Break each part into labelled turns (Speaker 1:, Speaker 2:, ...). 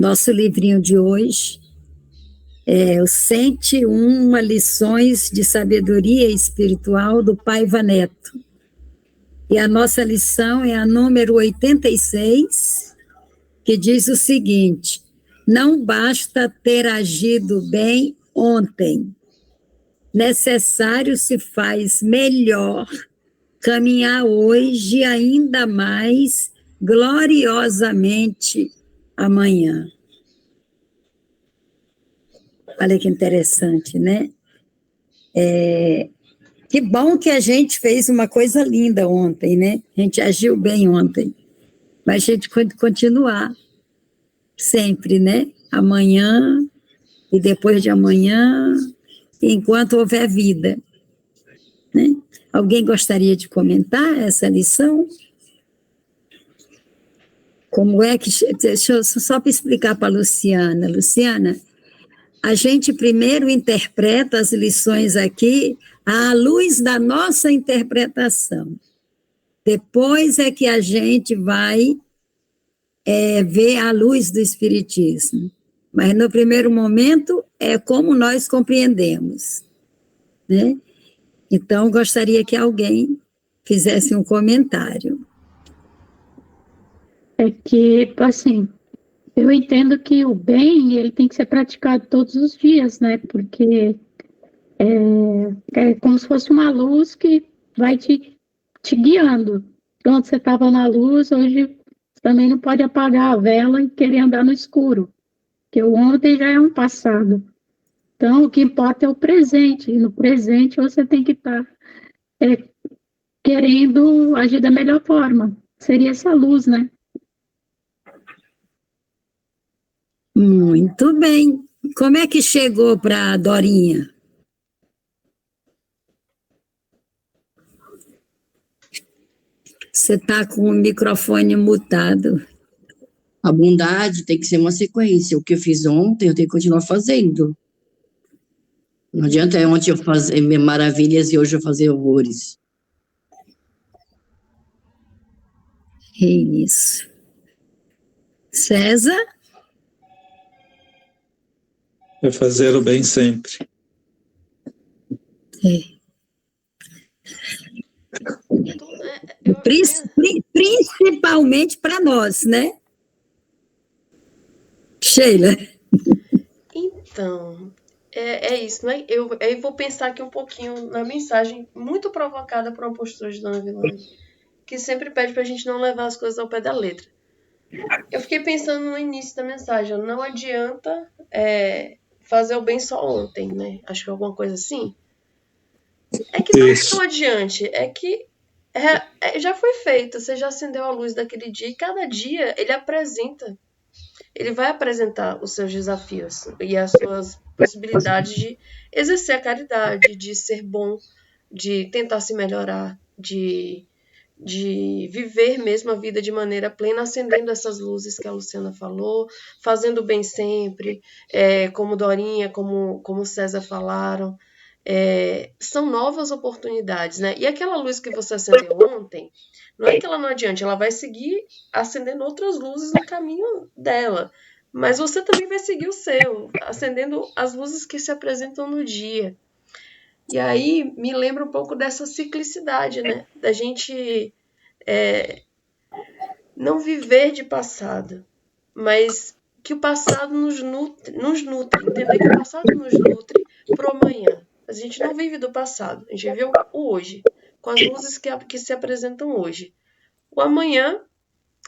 Speaker 1: Nosso livrinho de hoje é os 101 lições de sabedoria espiritual do Paiva Neto. E a nossa lição é a número 86, que diz o seguinte: não basta ter agido bem ontem, necessário se faz melhor caminhar hoje ainda mais gloriosamente amanhã. Olha que interessante, né? Que bom que a gente fez uma coisa linda ontem, né? A gente agiu bem ontem. Mas a gente continuar sempre, né? Amanhã e depois de amanhã, enquanto houver vida, né? Alguém gostaria de comentar essa lição? Como é que... Deixa eu só para explicar para a Luciana. Luciana, a gente primeiro interpreta as lições aqui à luz da nossa interpretação. Depois é que a gente vai ver a luz do Espiritismo. Mas no primeiro momento é como nós compreendemos, né? Então, gostaria que alguém fizesse um comentário.
Speaker 2: É que, assim, eu entendo que o bem, ele tem que ser praticado todos os dias, né? Porque é como se fosse uma luz que vai te guiando. Quando você estava na luz, hoje você também não pode apagar a vela e querer andar no escuro, porque o ontem já é um passado. Então, o que importa é o presente, e no presente você tem que estar querendo agir da melhor forma. Seria essa luz, né?
Speaker 1: Muito bem. Como é que chegou para a Dorinha? Você está com o microfone mutado.
Speaker 3: A bondade tem que ser uma sequência. O que eu fiz ontem, eu tenho que continuar fazendo. Não adianta ontem eu fazer maravilhas e hoje eu fazer horrores.
Speaker 1: É isso. César?
Speaker 4: É fazer o bem sempre.
Speaker 1: Principalmente para nós, né? Sheila?
Speaker 5: Então, é isso, né? Eu vou pensar aqui um pouquinho na mensagem muito provocada por uma postura de Dona Vilane, que sempre pede para a gente não levar as coisas ao pé da letra. Eu fiquei pensando no início da mensagem, não adianta fazer o bem só ontem, né? Acho que é alguma coisa assim. É que não é tão adiante, é que já foi feito, você já acendeu a luz daquele dia e cada dia ele vai apresentar os seus desafios e as suas possibilidades de exercer a caridade, de ser bom, de tentar se melhorar, de viver mesmo a vida de maneira plena, acendendo essas luzes que a Luciana falou, fazendo bem sempre, como Dorinha, como César falaram. São novas oportunidades, né? E aquela luz que você acendeu ontem, não é que ela não adiante, ela vai seguir acendendo outras luzes no caminho dela, mas você também vai seguir o seu, acendendo as luzes que se apresentam no dia. E aí me lembra um pouco dessa ciclicidade, né? Da gente não viver de passado, mas que o passado nos nutre, entender que o passado nos nutre pro amanhã. A gente não vive do passado, a gente vive o hoje, com as luzes que se apresentam hoje. O amanhã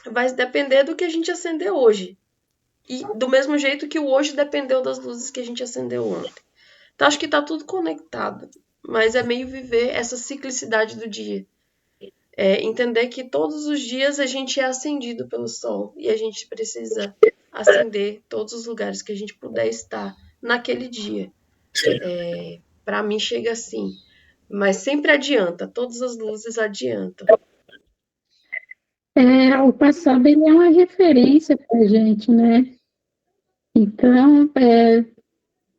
Speaker 5: vai depender do que a gente acender hoje. E do mesmo jeito que o hoje dependeu das luzes que a gente acendeu ontem. Então acho que está tudo conectado, mas é meio viver essa ciclicidade do dia. Entender que todos os dias a gente é acendido pelo sol e a gente precisa acender todos os lugares que a gente puder estar naquele dia. Para mim chega assim, mas sempre adianta, todas as luzes adiantam.
Speaker 2: O passado ele é uma referência para a gente, né? Então,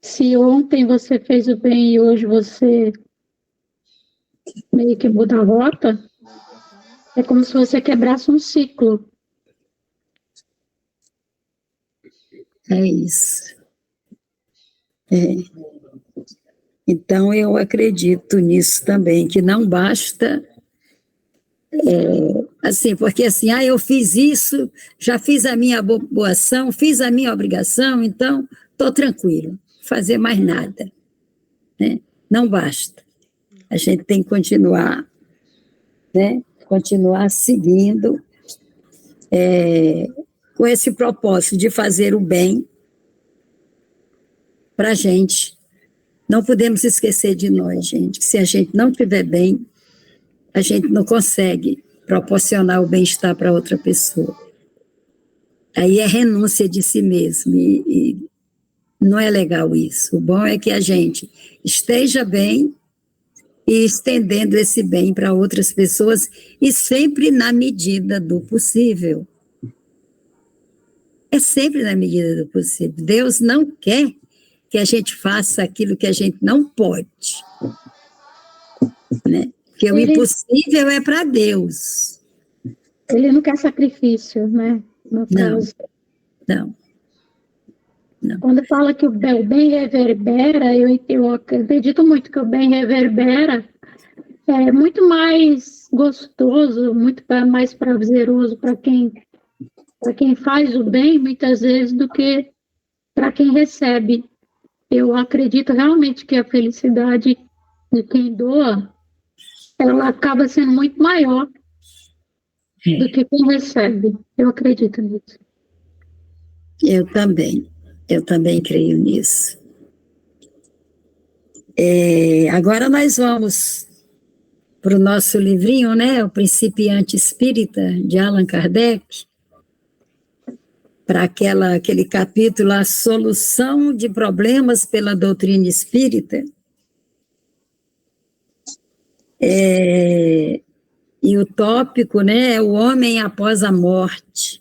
Speaker 2: se ontem você fez o bem e hoje você meio que muda a rota, é como se você quebrasse um ciclo.
Speaker 1: É isso. É. Então, eu acredito nisso também, que não basta, assim, porque assim, eu fiz isso, já fiz a minha boa ação, fiz a minha obrigação, então estou tranquilo, não vou fazer mais nada, né? Não basta. A gente tem que continuar, né? Continuar seguindo com esse propósito de fazer o bem para a gente. Não podemos esquecer de nós, gente, que se a gente não estiver bem, a gente não consegue proporcionar o bem-estar para outra pessoa. Aí é renúncia de si mesmo, e não é legal isso. O bom é que a gente esteja bem e estendendo esse bem para outras pessoas, e sempre na medida do possível. É sempre na medida do possível. Deus não quer que a gente faça aquilo que a gente não pode, né? Porque o impossível é para Deus.
Speaker 2: Ele não quer sacrifício, né? No caso.
Speaker 1: Não.
Speaker 2: Quando fala que o bem reverbera, eu acredito muito que o bem reverbera, é muito mais gostoso, muito mais prazeroso para quem faz o bem, muitas vezes, do que para quem recebe. Eu acredito realmente que a felicidade de quem doa, ela acaba sendo muito maior do que quem recebe. Eu acredito nisso.
Speaker 1: Eu também creio nisso. Agora nós vamos para o nosso livrinho, né? O Principiante Espírita, de Allan Kardec, para aquele capítulo, a solução de problemas pela doutrina espírita. E o tópico, né, é o homem após a morte.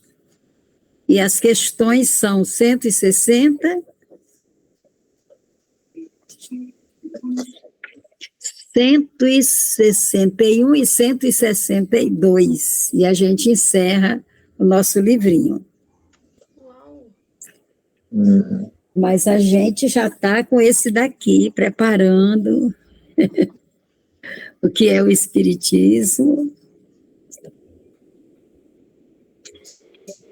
Speaker 1: E as questões são 160, 161 e 162. E a gente encerra o nosso livrinho. Mas a gente já está com esse daqui, preparando o que é o Espiritismo.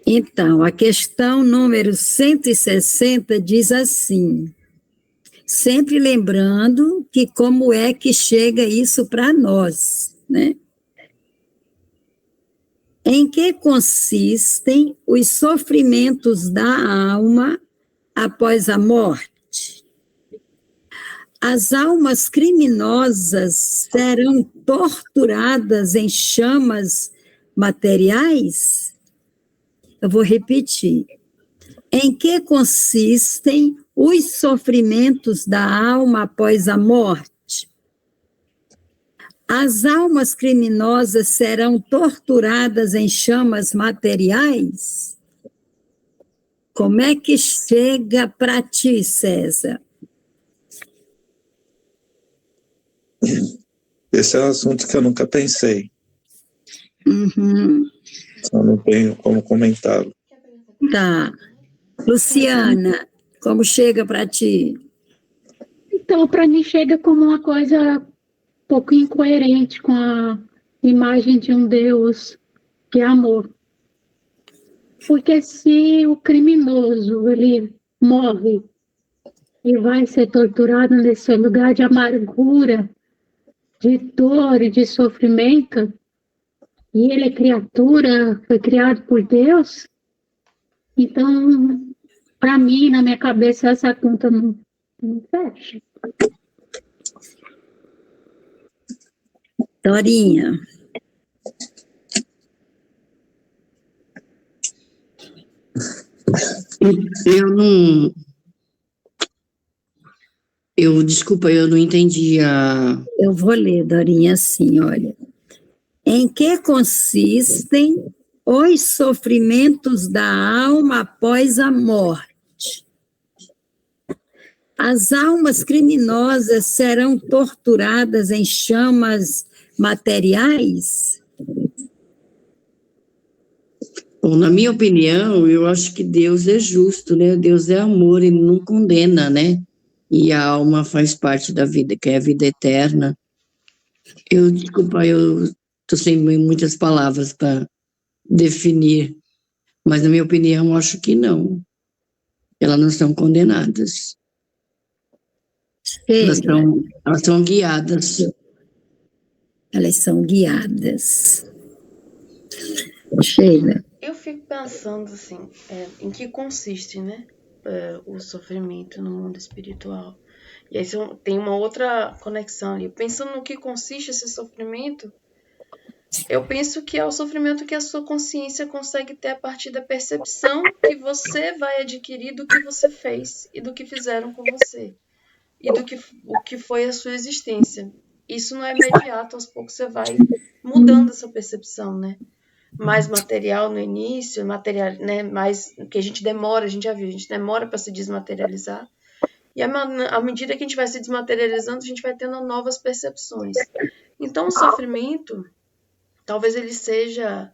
Speaker 1: Então, a questão número 160 diz assim, sempre lembrando que como é que chega isso para nós, né? Em que consistem os sofrimentos da alma após a morte? As almas criminosas serão torturadas em chamas materiais? Eu vou repetir. Em que consistem os sofrimentos da alma após a morte? As almas criminosas serão torturadas em chamas materiais? Como é que chega para ti, César?
Speaker 4: Esse é um assunto que eu nunca pensei.
Speaker 1: Uhum.
Speaker 4: Eu não tenho como comentá-lo.
Speaker 1: Tá. Luciana, como chega para ti?
Speaker 2: Então, para mim, chega como uma coisa um pouco incoerente com a imagem de um Deus que é amor. Porque se o criminoso ele morre e vai ser torturado nesse lugar de amargura, de dor e de sofrimento, e ele é criatura, foi criado por Deus, então, para mim, na minha cabeça, essa conta não fecha.
Speaker 1: Dorinha.
Speaker 3: Desculpa, eu não entendi a...
Speaker 1: Eu vou ler, Dorinha, assim, olha. Em que consistem os sofrimentos da alma após a morte? As almas criminosas serão torturadas em chamas materiais?
Speaker 3: Bom, na minha opinião, eu acho que Deus é justo, né? Deus é amor, ele não condena, né? E a alma faz parte da vida, que é a vida eterna. Desculpa, eu estou sem muitas palavras para definir, mas na minha opinião, acho que não. Elas não são condenadas. Elas são guiadas.
Speaker 1: Elas são guiadas. Sheila.
Speaker 5: Eu fico pensando assim, em que consiste, né, o sofrimento no mundo espiritual. E aí tem uma outra conexão ali. Pensando no que consiste esse sofrimento, eu penso que é o sofrimento que a sua consciência consegue ter a partir da percepção que você vai adquirir do que você fez e do que fizeram com você. E o que foi a sua existência. Isso não é imediato, aos poucos você vai mudando essa percepção, né? Mais material no início, material, né? Mais que a gente já viu, a gente demora para se desmaterializar. E à medida que a gente vai se desmaterializando, a gente vai tendo novas percepções. Então, o sofrimento, talvez ele seja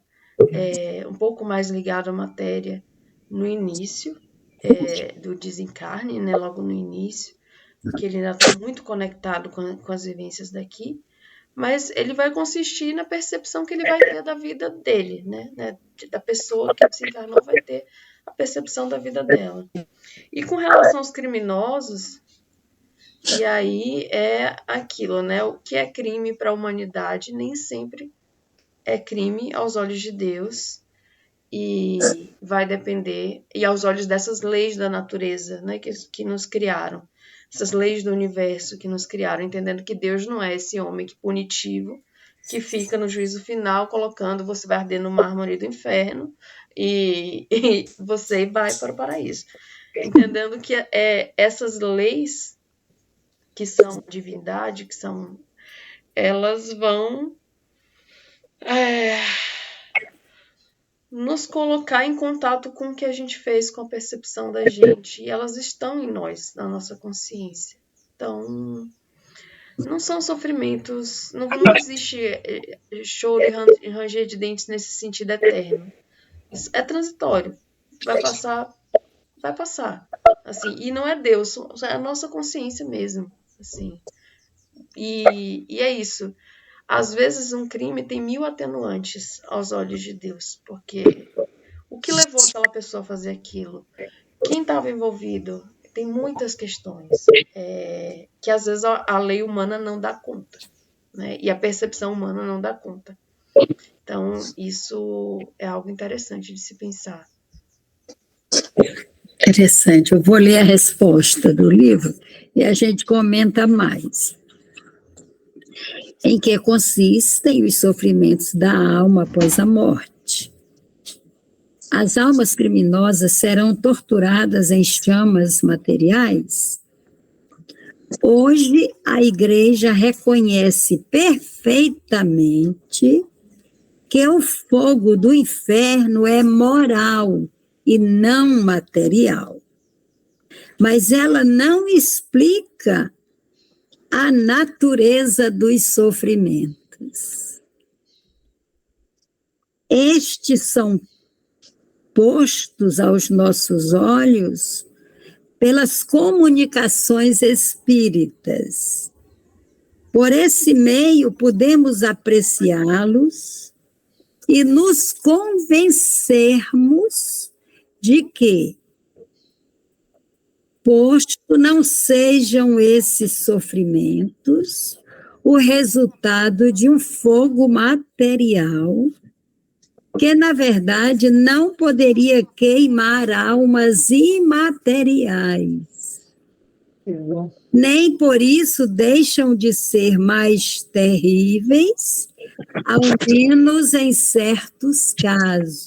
Speaker 5: um pouco mais ligado à matéria no início do desencarne, né? Logo no início, porque ele ainda está muito conectado com as vivências daqui. Mas ele vai consistir na percepção que ele vai ter da vida dele, né? Da pessoa que desencarnou vai ter a percepção da vida dela. E com relação aos criminosos, e aí é aquilo, né? O que é crime para a humanidade nem sempre é crime aos olhos de Deus, e vai depender, e aos olhos dessas leis da natureza, né? Que nos criaram. Essas leis do universo que nos criaram, entendendo que Deus não é esse homem punitivo, que fica no juízo final colocando você vai arder no mármore do inferno e você vai para o paraíso. Entendendo que essas leis que são divindade, elas vão nos colocar em contato com o que a gente fez, com a percepção da gente, e elas estão em nós, na nossa consciência. Então, não são sofrimentos, não existe choro e ranger de dentes nesse sentido eterno. Isso é transitório, vai passar, assim, e não é Deus, é a nossa consciência mesmo, assim, e é isso. Às vezes um crime tem 1000 atenuantes aos olhos de Deus, porque o que levou aquela pessoa a fazer aquilo? Quem estava envolvido? Tem muitas questões que às vezes a lei humana não dá conta, né? E a percepção humana não dá conta. Então, isso é algo interessante de se pensar.
Speaker 1: Interessante. Eu vou ler a resposta do livro e a gente comenta mais. Em que consistem os sofrimentos da alma após a morte. As almas criminosas serão torturadas em chamas materiais? Hoje, a Igreja reconhece perfeitamente que o fogo do inferno é moral e não material. Mas ela não explica a natureza dos sofrimentos. Estes são postos aos nossos olhos pelas comunicações espíritas. Por esse meio, podemos apreciá-los e nos convencermos de que, posto não sejam esses sofrimentos o resultado de um fogo material, que, na verdade, não poderia queimar almas imateriais. Nem por isso deixam de ser mais terríveis, ao menos em certos casos.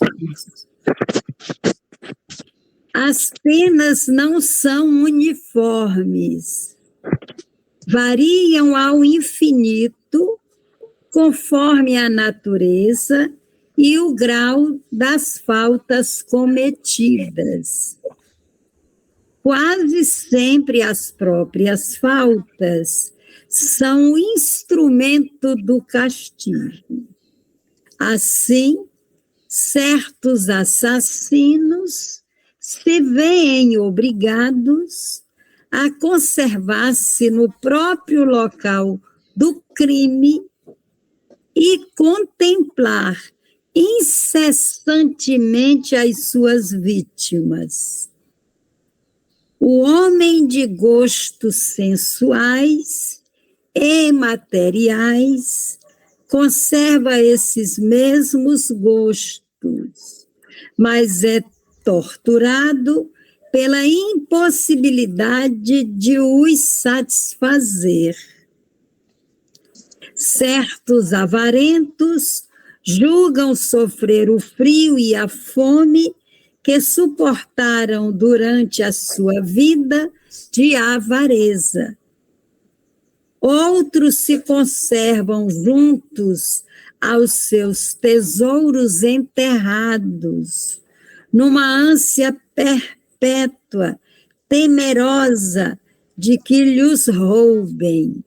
Speaker 1: As penas não são uniformes, variam ao infinito, conforme a natureza e o grau das faltas cometidas. Quase sempre as próprias faltas são instrumento do castigo. Assim, certos assassinos se veem obrigados a conservar-se no próprio local do crime e contemplar incessantemente as suas vítimas. O homem de gostos sensuais e materiais conserva esses mesmos gostos, mas é torturado pela impossibilidade de os satisfazer. Certos avarentos julgam sofrer o frio e a fome que suportaram durante a sua vida de avareza. Outros se conservam juntos aos seus tesouros enterrados, numa ânsia perpétua, temerosa de que lhes roubem.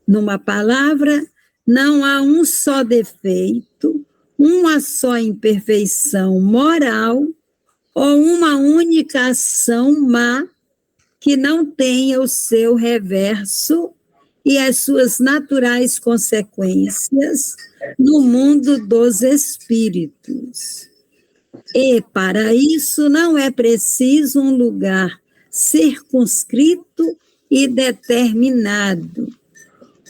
Speaker 1: Numa palavra, não há um só defeito, uma só imperfeição moral ou uma única ação má que não tenha o seu reverso e as suas naturais consequências no mundo dos espíritos. E, para isso, não é preciso um lugar circunscrito e determinado.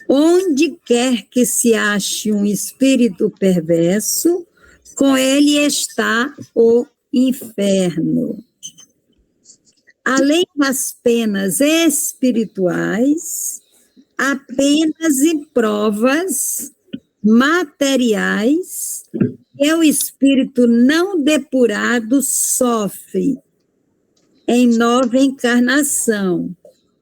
Speaker 1: Onde quer que se ache um espírito perverso, com ele está o inferno. Além das penas espirituais, há penas e provas materiais que o espírito não depurado sofre em nova encarnação,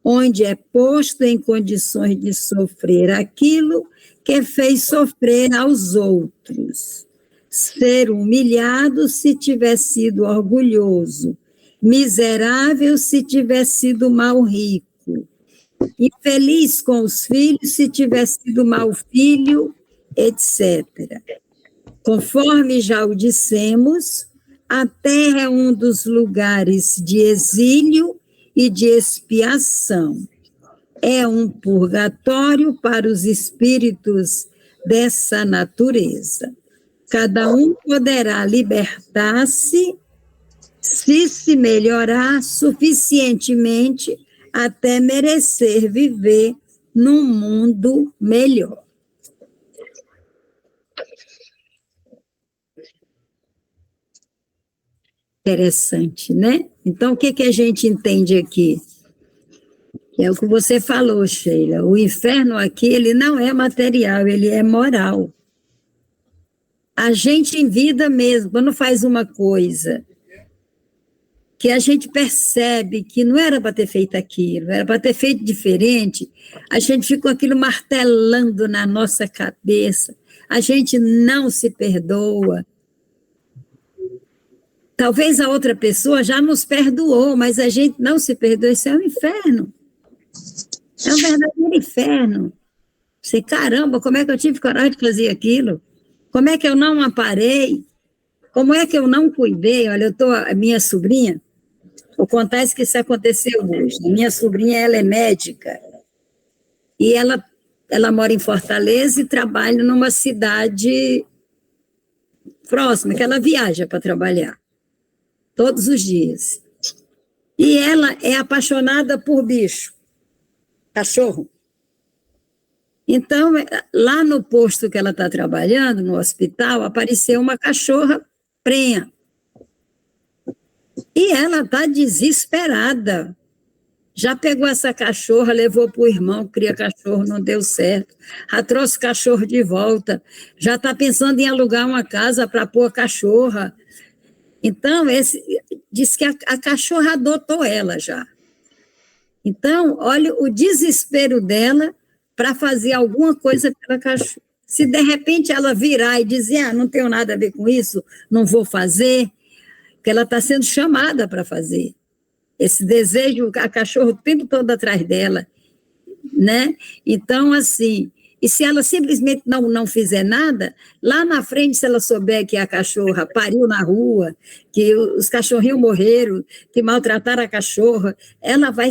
Speaker 1: onde é posto em condições de sofrer aquilo que fez sofrer aos outros. Ser humilhado se tiver sido orgulhoso, miserável se tiver sido mau rico, infeliz com os filhos se tiver sido mau filho, etc. Conforme já o dissemos, a terra é um dos lugares de exílio e de expiação. É um purgatório para os espíritos dessa natureza. Cada um poderá libertar-se se se melhorar suficientemente até merecer viver num mundo melhor. Interessante, né? Então, o que a gente entende aqui? É o que você falou, Sheila. O inferno aqui, ele não é material, ele é moral. A gente em vida mesmo, quando faz uma coisa que a gente percebe que não era para ter feito aquilo, era para ter feito diferente, a gente fica com aquilo martelando na nossa cabeça, a gente não se perdoa. Talvez a outra pessoa já nos perdoou, mas a gente não se perdoa, isso é um inferno. É um verdadeiro inferno. Você, caramba, como é que eu tive coragem de fazer aquilo? Como é que eu não aparei? Como é que eu não cuidei? Olha, a minha sobrinha, vou contar isso que isso aconteceu hoje. A minha sobrinha, ela é médica, e ela mora em Fortaleza e trabalha numa cidade próxima, que ela viaja para trabalhar, todos os dias. E ela é apaixonada por bicho, cachorro. Então, lá no posto que ela está trabalhando, no hospital, apareceu uma cachorra prenha. E ela está desesperada. Já pegou essa cachorra, levou para o irmão, cria cachorro, não deu certo. Já trouxe cachorro de volta. Já está pensando em alugar uma casa para pôr a cachorra. Então, diz que a cachorra adotou ela já. Então, olha o desespero dela para fazer alguma coisa pela cachorra. Se de repente ela virar e dizer, não tenho nada a ver com isso, não vou fazer, porque ela está sendo chamada para fazer. Esse desejo, a cachorra o tempo todo atrás dela, né? Então, assim, E se ela simplesmente não fizer nada, lá na frente, se ela souber que a cachorra pariu na rua, que os cachorrinhos morreram, que maltrataram a cachorra, ela vai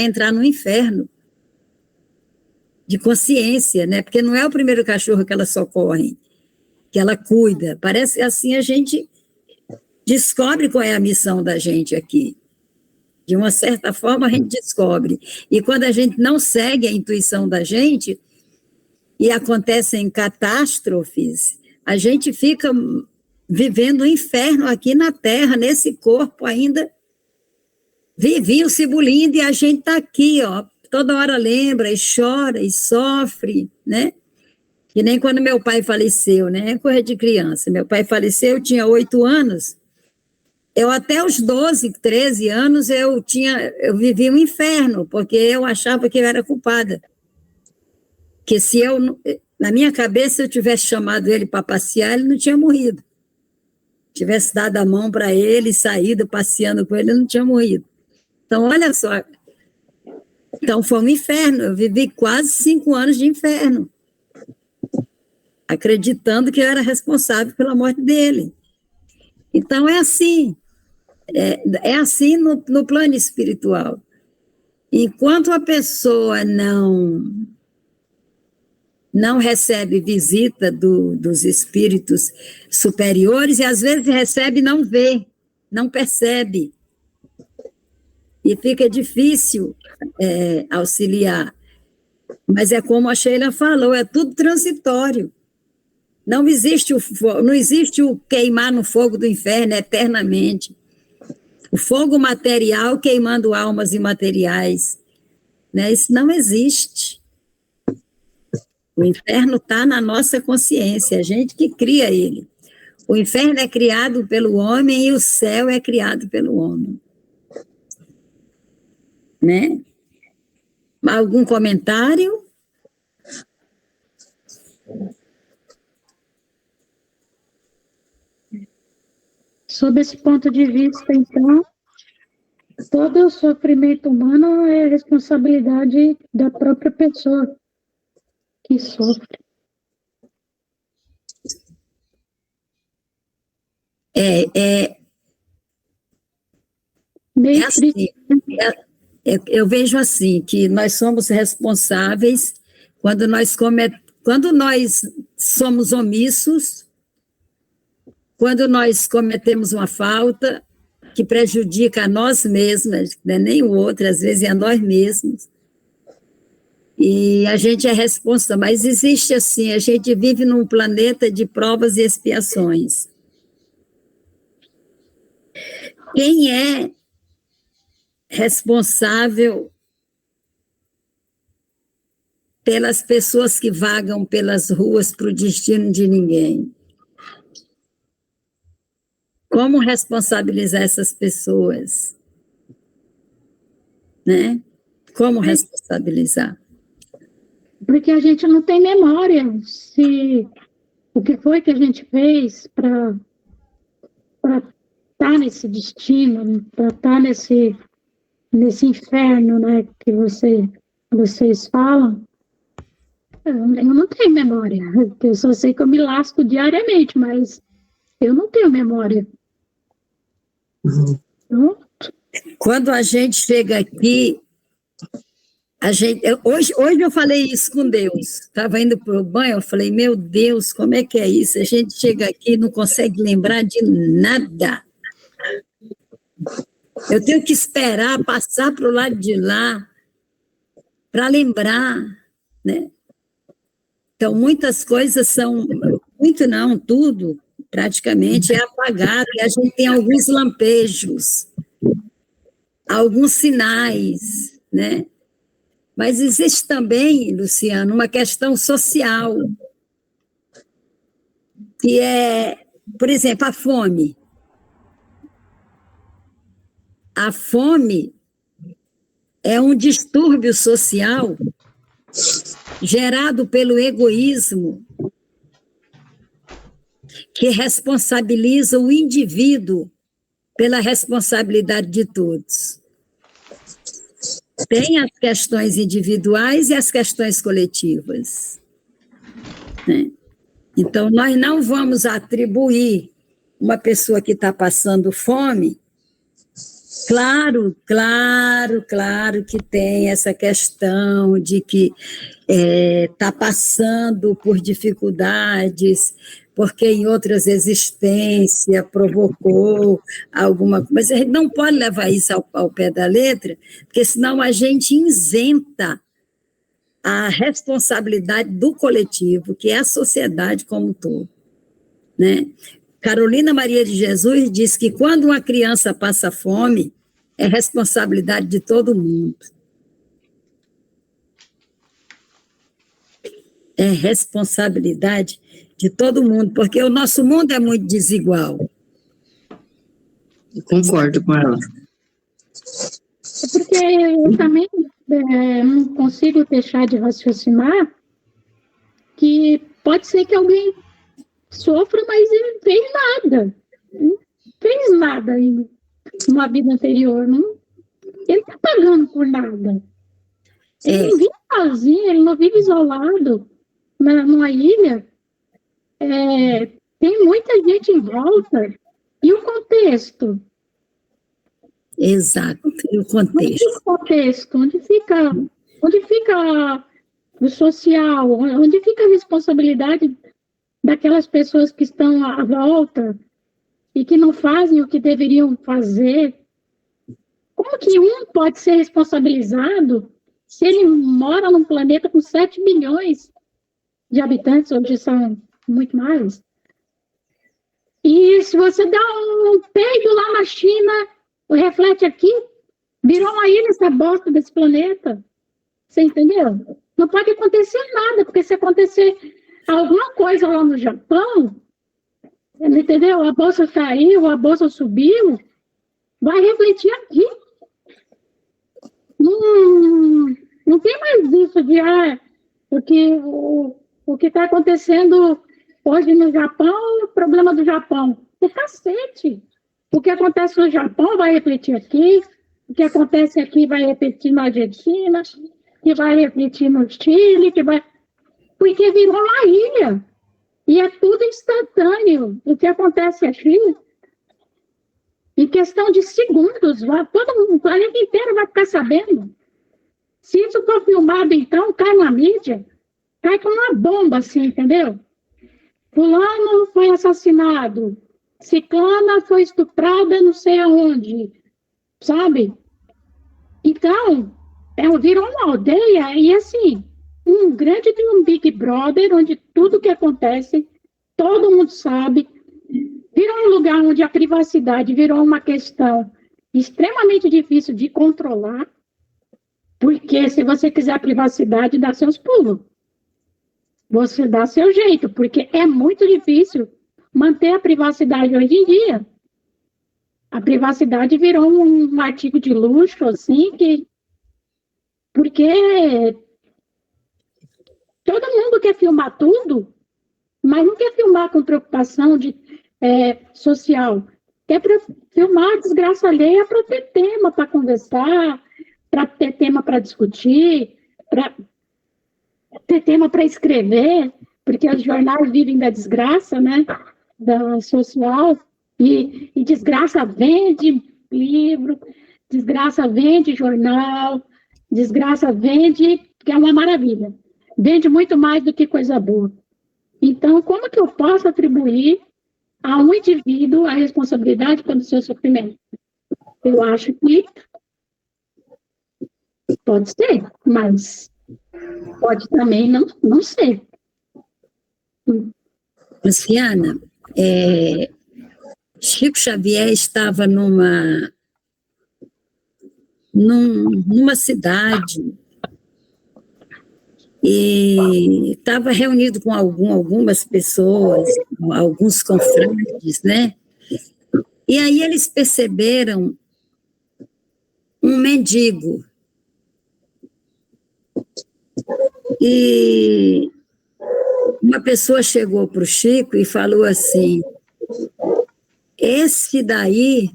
Speaker 1: entrar no inferno de consciência, né? Porque não é o primeiro cachorro que ela socorre, que ela cuida. Parece que assim a gente descobre qual é a missão da gente aqui. De uma certa forma, a gente descobre. E quando a gente não segue a intuição da gente, e acontecem catástrofes, a gente fica vivendo o inferno aqui na Terra, nesse corpo ainda vivinho, cibulindo, e a gente está aqui, ó, toda hora lembra, e chora, e sofre, né? Que nem quando meu pai faleceu, né? É coisa de criança. Meu pai faleceu, eu tinha 8 anos, eu até os 12, 13 anos, eu vivia um inferno, porque eu achava que eu era culpada. Que se eu, na minha cabeça, se eu tivesse chamado ele para passear, ele não tinha morrido. Tivesse dado a mão para ele, saído passeando com ele não tinha morrido. Então, olha só. Então, foi um inferno. Eu vivi quase 5 anos de inferno, acreditando que eu era responsável pela morte dele. Então, é assim. É assim no plano espiritual. Enquanto a pessoa não recebe visita dos espíritos superiores, e às vezes recebe e não vê, não percebe. E fica difícil auxiliar. Mas é como a Sheila falou, é tudo transitório. Não existe o queimar no fogo do inferno eternamente. O fogo material queimando almas imateriais, né? Isso não existe. O inferno está na nossa consciência, a gente que cria ele. O inferno é criado pelo homem e o céu é criado pelo homem. Né? Algum comentário?
Speaker 2: Sob esse ponto de vista, então, todo o sofrimento humano é responsabilidade da própria pessoa que sofre. Meio
Speaker 1: assim,
Speaker 2: triste.
Speaker 1: Eu vejo assim, que nós somos responsáveis quando nós somos omissos, quando nós cometemos uma falta que prejudica a nós mesmos, não é nem o outro, às vezes é a nós mesmos. E a gente é responsável, mas existe assim, a gente vive num planeta de provas e expiações. Quem é responsável pelas pessoas que vagam pelas ruas para o destino de ninguém? Como responsabilizar essas pessoas? Né? Como responsabilizar?
Speaker 2: Porque a gente não tem memória se o que foi que a gente fez para estar nesse destino, para estar nesse inferno, né, que vocês falam. Eu não tenho memória. Eu só sei que eu me lasco diariamente, mas eu não tenho memória. Não?
Speaker 1: Quando a gente chega aqui, hoje eu falei isso com Deus. Estava indo para o banho, eu falei, meu Deus, como é que é isso? A gente chega aqui e não consegue lembrar de nada. Eu tenho que esperar passar para o lado de lá para lembrar, né? Então, muitas coisas são, muito não, tudo, praticamente, é apagado, e a gente tem alguns lampejos, alguns sinais, né? Mas existe também, Luciano, uma questão social, que é, por exemplo, a fome. A fome é um distúrbio social gerado pelo egoísmo, que responsabiliza o indivíduo pela responsabilidade de todos. Tem as questões individuais e as questões coletivas. Então, nós não vamos atribuir uma pessoa que está passando fome. Claro que tem essa questão de que está passando por dificuldades, porque em outras existências provocou alguma coisa. Mas a gente não pode levar isso ao pé da letra, porque senão a gente isenta a responsabilidade do coletivo, que é a sociedade como um todo, né? Carolina Maria de Jesus diz que quando uma criança passa fome, é responsabilidade de todo mundo. É responsabilidade de todo mundo, porque o nosso mundo é muito desigual.
Speaker 3: Eu concordo com ela.
Speaker 2: É porque eu também não consigo deixar de raciocinar que pode ser que alguém sofra, mas ele não fez nada. Não fez nada em uma vida anterior. Não, ele não está pagando por nada. Ele não vive sozinho, ele não vive isolado numa ilha. Tem muita gente em volta. E o contexto?
Speaker 1: Exato, e o contexto.
Speaker 2: O contexto, onde fica o social, onde fica a responsabilidade daquelas pessoas que estão à volta e que não fazem o que deveriam fazer. Como que um pode ser responsabilizado se ele mora num planeta com 7 bilhões de habitantes, hoje são muito mais? E se você dá um peido lá na China, reflete aqui, virou uma ilha essa bosta desse planeta. Você entendeu? Não pode acontecer nada, porque se acontecer alguma coisa lá no Japão, entendeu? A bolsa caiu, a bolsa subiu, vai refletir aqui. Não tem mais isso de porque o que está acontecendo hoje no Japão é o problema do Japão. É cacete. O que acontece no Japão vai refletir aqui, o que acontece aqui vai refletir na Argentina, que vai refletir no Chile, porque virou uma ilha. E é tudo instantâneo. O que acontece aqui, em questão de segundos, todo mundo, o planeta inteiro vai ficar sabendo. Se isso for filmado, então, cai na mídia, cai com uma bomba, assim, entendeu? Fulano foi assassinado, ciclana foi estuprada não sei aonde, sabe? Então, virou uma aldeia e, assim, um grande Big Brother, onde tudo que acontece, todo mundo sabe. Virou um lugar onde a privacidade virou uma questão extremamente difícil de controlar, porque se você quiser a privacidade, dá seus pulos. Você dá seu jeito, porque é muito difícil manter a privacidade hoje em dia. A privacidade virou um artigo de luxo, assim, porque todo mundo quer filmar tudo, mas não quer filmar com preocupação social. Quer filmar a desgraça alheia para ter tema para conversar, para ter tema para discutir, para ter tema para escrever, porque os jornais vivem da desgraça, né? Da social, e desgraça vende livro, desgraça vende jornal, desgraça vende, que é uma maravilha. Vende muito mais do que coisa boa. Então, como que eu posso atribuir a um indivíduo a responsabilidade pelo seu sofrimento? Eu acho que pode ser, mas pode também não ser.
Speaker 1: Luciana, Chico Xavier estava numa cidade e estava reunido com algumas pessoas, alguns confrades, né? E aí eles perceberam um mendigo. E uma pessoa chegou para o Chico e falou assim: esse daí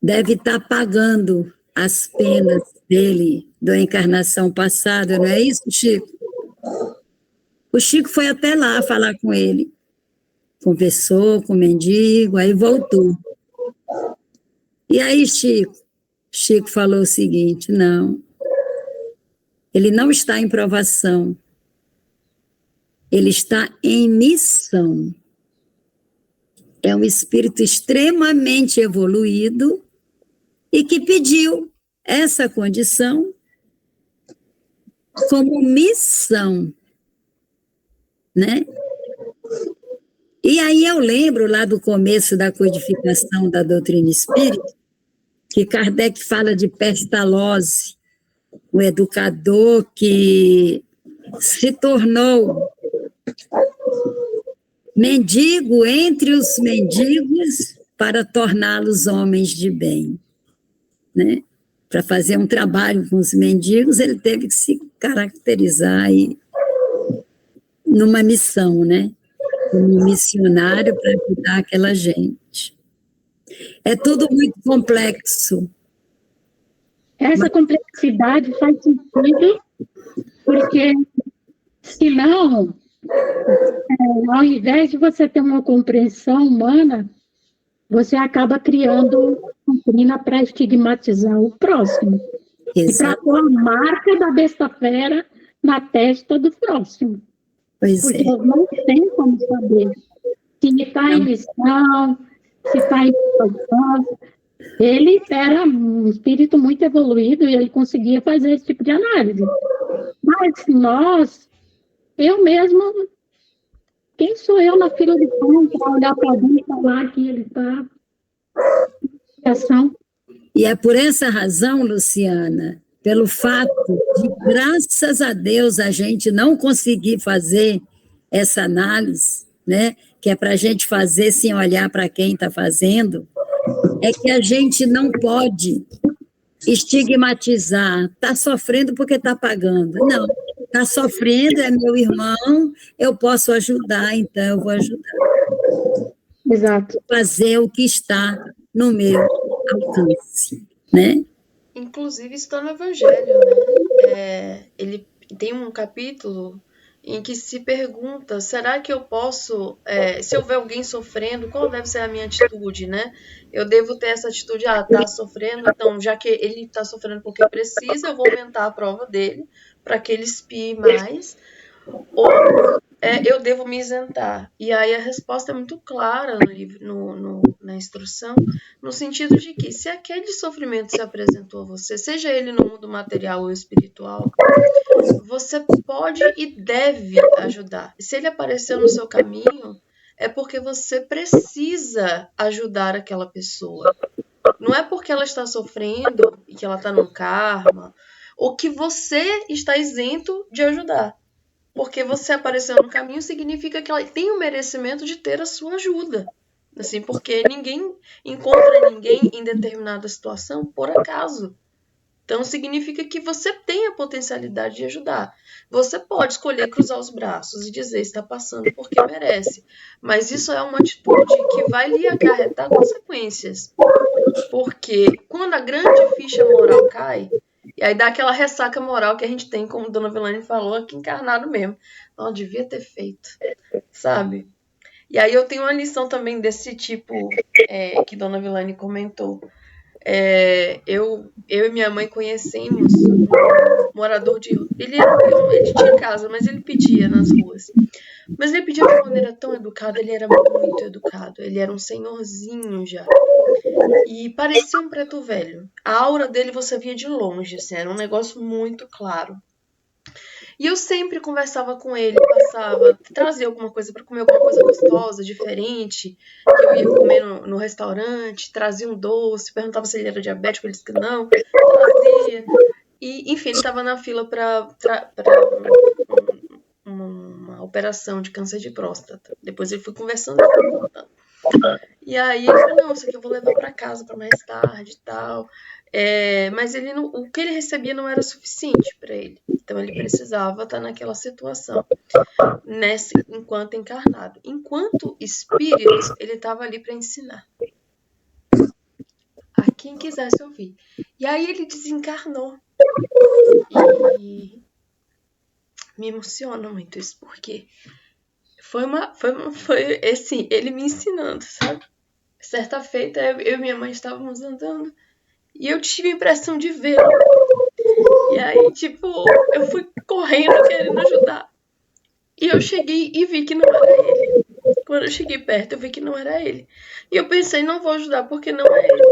Speaker 1: deve estar pagando as penas dele da encarnação passada, não é isso, Chico? O Chico foi até lá falar com ele, conversou com o mendigo, aí voltou. E aí, Chico falou o seguinte: não, ele não está em provação, ele está em missão. É um espírito extremamente evoluído e que pediu essa condição como missão, né? E aí eu lembro lá do começo da codificação da doutrina espírita, que Kardec fala de Pestalozzi, o educador que se tornou mendigo entre os mendigos para torná-los homens de bem, né? Para fazer um trabalho com os mendigos, ele teve que se caracterizar aí numa missão, né? Como missionário para ajudar aquela gente. É tudo muito complexo.
Speaker 2: Essa complexidade faz sentido, porque, senão, ao invés de você ter uma compreensão humana, você acaba criando doutrina para estigmatizar o próximo. E para pôr a marca da besta fera na testa do próximo.
Speaker 1: Pois
Speaker 2: porque
Speaker 1: é.
Speaker 2: não tem como saber se está em missão, se está em missão. Ele era um espírito muito evoluído e ele conseguia fazer esse tipo de análise. Mas eu mesmo, quem sou eu na fila de pão para olhar para mim e falar que ele está em ação?
Speaker 1: E é por essa razão, Luciana, pelo fato de, graças a Deus, a gente não conseguir fazer essa análise, né, que é para a gente fazer sem olhar para quem está fazendo, é que a gente não pode estigmatizar, está sofrendo porque está pagando. Não, está sofrendo, é meu irmão, eu posso ajudar, então eu vou ajudar.
Speaker 2: Exato.
Speaker 1: Fazer o que está no meu alcance, né?
Speaker 5: Inclusive, isso está no Evangelho, né? Ele tem um capítulo em que se pergunta, será que eu posso, se houver alguém sofrendo, qual deve ser a minha atitude, né? Eu devo ter essa atitude, tá sofrendo, então, já que ele está sofrendo porque precisa, eu vou aumentar a prova dele, para que ele espie mais, ou eu devo me isentar. E aí a resposta é muito clara no livro, na instrução, no sentido de que se aquele sofrimento se apresentou a você, seja ele no mundo material ou espiritual, você pode e deve ajudar. E se ele apareceu no seu caminho, é porque você precisa ajudar aquela pessoa. Não é porque ela está sofrendo e que ela está num karma, ou que você está isento de ajudar. Porque você apareceu no caminho significa que ela tem o merecimento de ter a sua ajuda. Assim, porque ninguém encontra ninguém em determinada situação por acaso. Então, significa que você tem a potencialidade de ajudar. Você pode escolher cruzar os braços e dizer está passando porque merece. Mas isso é uma atitude que vai lhe acarretar consequências. Porque quando a grande ficha moral cai, e aí dá aquela ressaca moral que a gente tem, como Dona Vilane falou, aqui encarnado mesmo. Não, devia ter feito, sabe? E aí eu tenho uma lição também desse tipo que Dona Vilane comentou. Eu e minha mãe conhecemos um morador de rua. Ele tinha casa, mas ele pedia nas ruas. Mas ele pedia de uma maneira tão educada, ele era muito educado. Ele era um senhorzinho já. E parecia um preto velho. A aura dele você via de longe, assim, era um negócio muito claro. E eu sempre conversava com ele, trazia alguma coisa para comer, alguma coisa gostosa, diferente, que eu ia comer no restaurante, trazia um doce, perguntava se ele era diabético, ele disse que não, trazia. E, enfim, ele estava na fila para uma operação de câncer de próstata. Depois ele foi conversando e foi contando. E aí ele falou, não, isso aqui eu vou levar para casa para mais tarde e tal. Mas o que ele recebia não era suficiente para ele. Então ele precisava estar naquela situação, enquanto encarnado. Enquanto espírito, ele estava ali para ensinar a quem quisesse ouvir. E aí ele desencarnou. E me emociona muito isso, porque foi assim, ele me ensinando, sabe? Certa feita, eu e minha mãe estávamos andando e eu tive a impressão de vê-lo. E aí, tipo, eu fui correndo querendo ajudar. E eu cheguei e vi que não era ele. Quando eu cheguei perto, eu vi que não era ele. E eu pensei, não vou ajudar porque não é ele.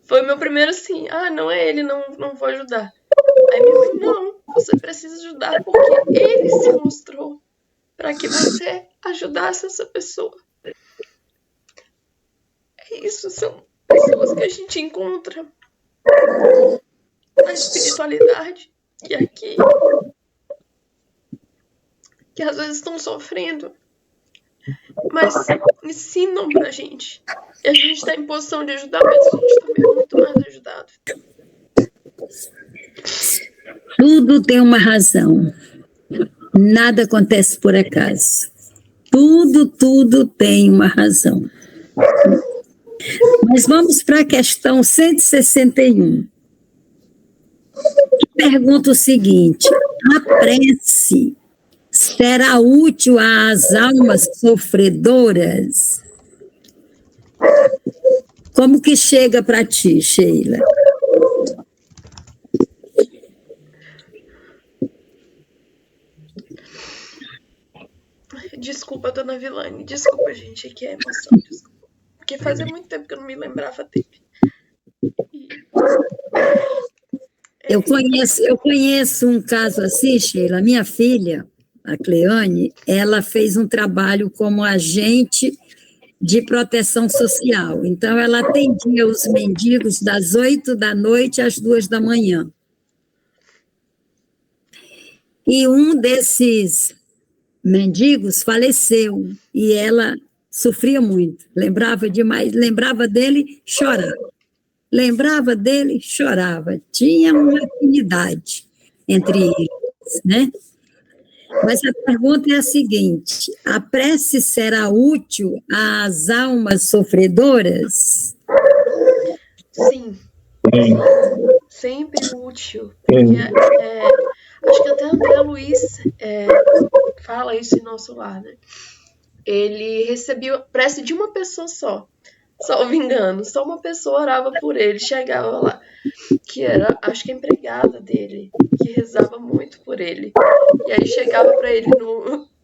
Speaker 5: Foi o meu primeiro assim, não é ele, não vou ajudar. Aí minha mãe, não, você precisa ajudar porque ele se mostrou para que você ajudasse essa pessoa. É isso, são pessoas que a gente encontra na espiritualidade e aqui, que às vezes estão sofrendo, mas ensinam pra gente. E a gente está em posição de ajudar, mas a gente também é muito mais ajudado.
Speaker 1: Tudo tem uma razão. Nada acontece por acaso. Tudo tem uma razão. Mas vamos para a questão 161. Pergunta o seguinte: a prece será útil às almas sofredoras? Como que chega para ti, Sheila?
Speaker 5: Desculpa, dona Vilane. Desculpa, gente, aqui é emoção. Desculpa. Porque fazia muito tempo que eu não me lembrava dele.
Speaker 1: Eu conheço um caso assim, Sheila. Minha filha, a Cleane, ela fez um trabalho como agente de proteção social. Então, ela atendia os mendigos das 8 da noite às 2 da manhã. E um desses mendigos faleceu, e ela sofria muito, lembrava demais, lembrava dele, chorava. Lembrava dele, chorava. Tinha uma afinidade entre eles, né? Mas a pergunta é a seguinte: a prece será útil às almas sofredoras?
Speaker 5: Sim. Sempre útil. Porque, acho que até André Luiz fala isso em Nosso Lar, né? Ele recebia prece de uma pessoa só. Salvo engano, só uma pessoa orava por ele, chegava lá, que era, acho que a empregada dele, que rezava muito por ele. E aí chegava para ele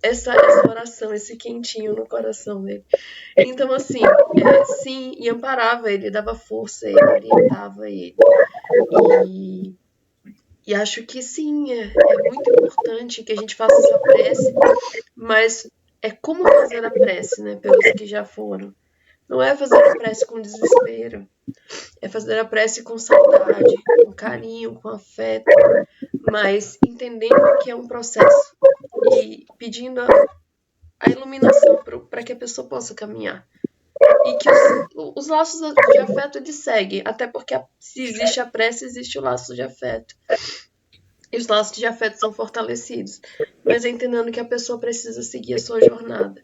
Speaker 5: essa oração, esse quentinho no coração dele. Então, assim, sim, e amparava ele, dava força a ele, orientava ele. E acho que sim, é muito importante que a gente faça essa prece, mas é como fazer a prece, né, pelos que já foram. Não é fazer a prece com desespero, é fazer a prece com saudade, com carinho, com afeto, mas entendendo que é um processo e pedindo a iluminação para que a pessoa possa caminhar. E que os laços de afeto eles seguem, até porque se existe a prece, existe o laço de afeto. E os laços de afeto são fortalecidos, mas entendendo que a pessoa precisa seguir a sua jornada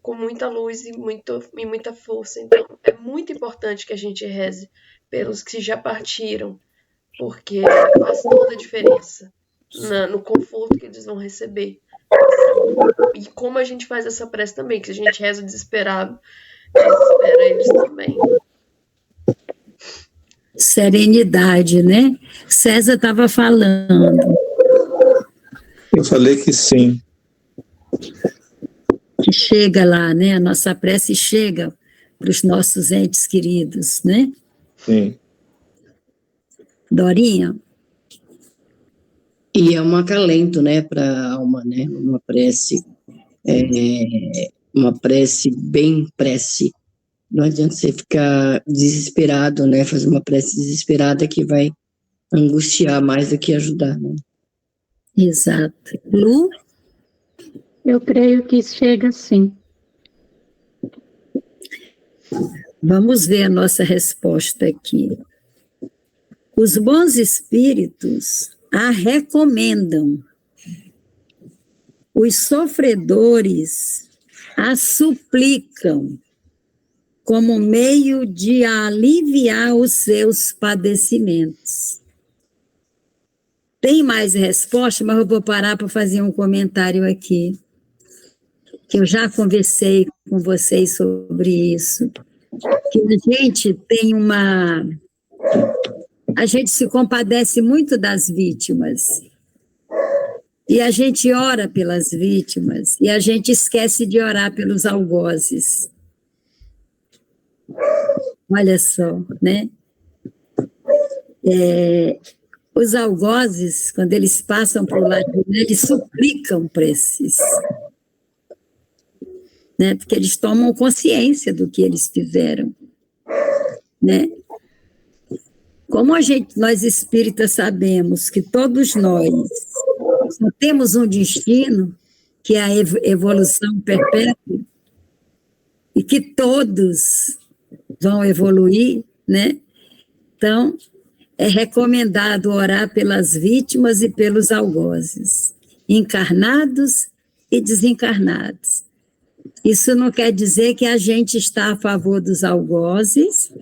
Speaker 5: com muita luz e muita força. Então, é muito importante que a gente reze pelos que já partiram, porque faz toda a diferença no conforto que eles vão receber. E como a gente faz essa prece também, que a gente reza desesperado, desespera eles também.
Speaker 1: Serenidade, né? César estava falando.
Speaker 4: Eu falei que sim.
Speaker 1: Que chega lá, né? A nossa prece chega para os nossos entes queridos, né?
Speaker 4: Sim.
Speaker 1: Dorinha?
Speaker 3: E é um acalento, né, para a alma, né? Uma prece bem prece. Não adianta você ficar desesperado, né? Fazer uma prece desesperada que vai angustiar mais do que ajudar, né?
Speaker 1: Exato. Lu?
Speaker 2: Eu creio que chega sim.
Speaker 1: Vamos ver a nossa resposta aqui. Os bons espíritos a recomendam. Os sofredores a suplicam como meio de aliviar os seus padecimentos. Tem mais resposta, mas eu vou parar para fazer um comentário aqui, que eu já conversei com vocês sobre isso, que a gente tem a gente se compadece muito das vítimas, e a gente ora pelas vítimas, e a gente esquece de orar pelos algozes. Olha só, né? Os algozes, quando eles passam por lá, eles suplicam para esses, né? Porque eles tomam consciência do que eles fizeram, né? Como nós espíritas sabemos que todos nós só temos um destino, que é a evolução perpétua, e que todos vão evoluir, né? Então, é recomendado orar pelas vítimas e pelos algozes, encarnados e desencarnados. Isso não quer dizer que a gente está a favor dos algozes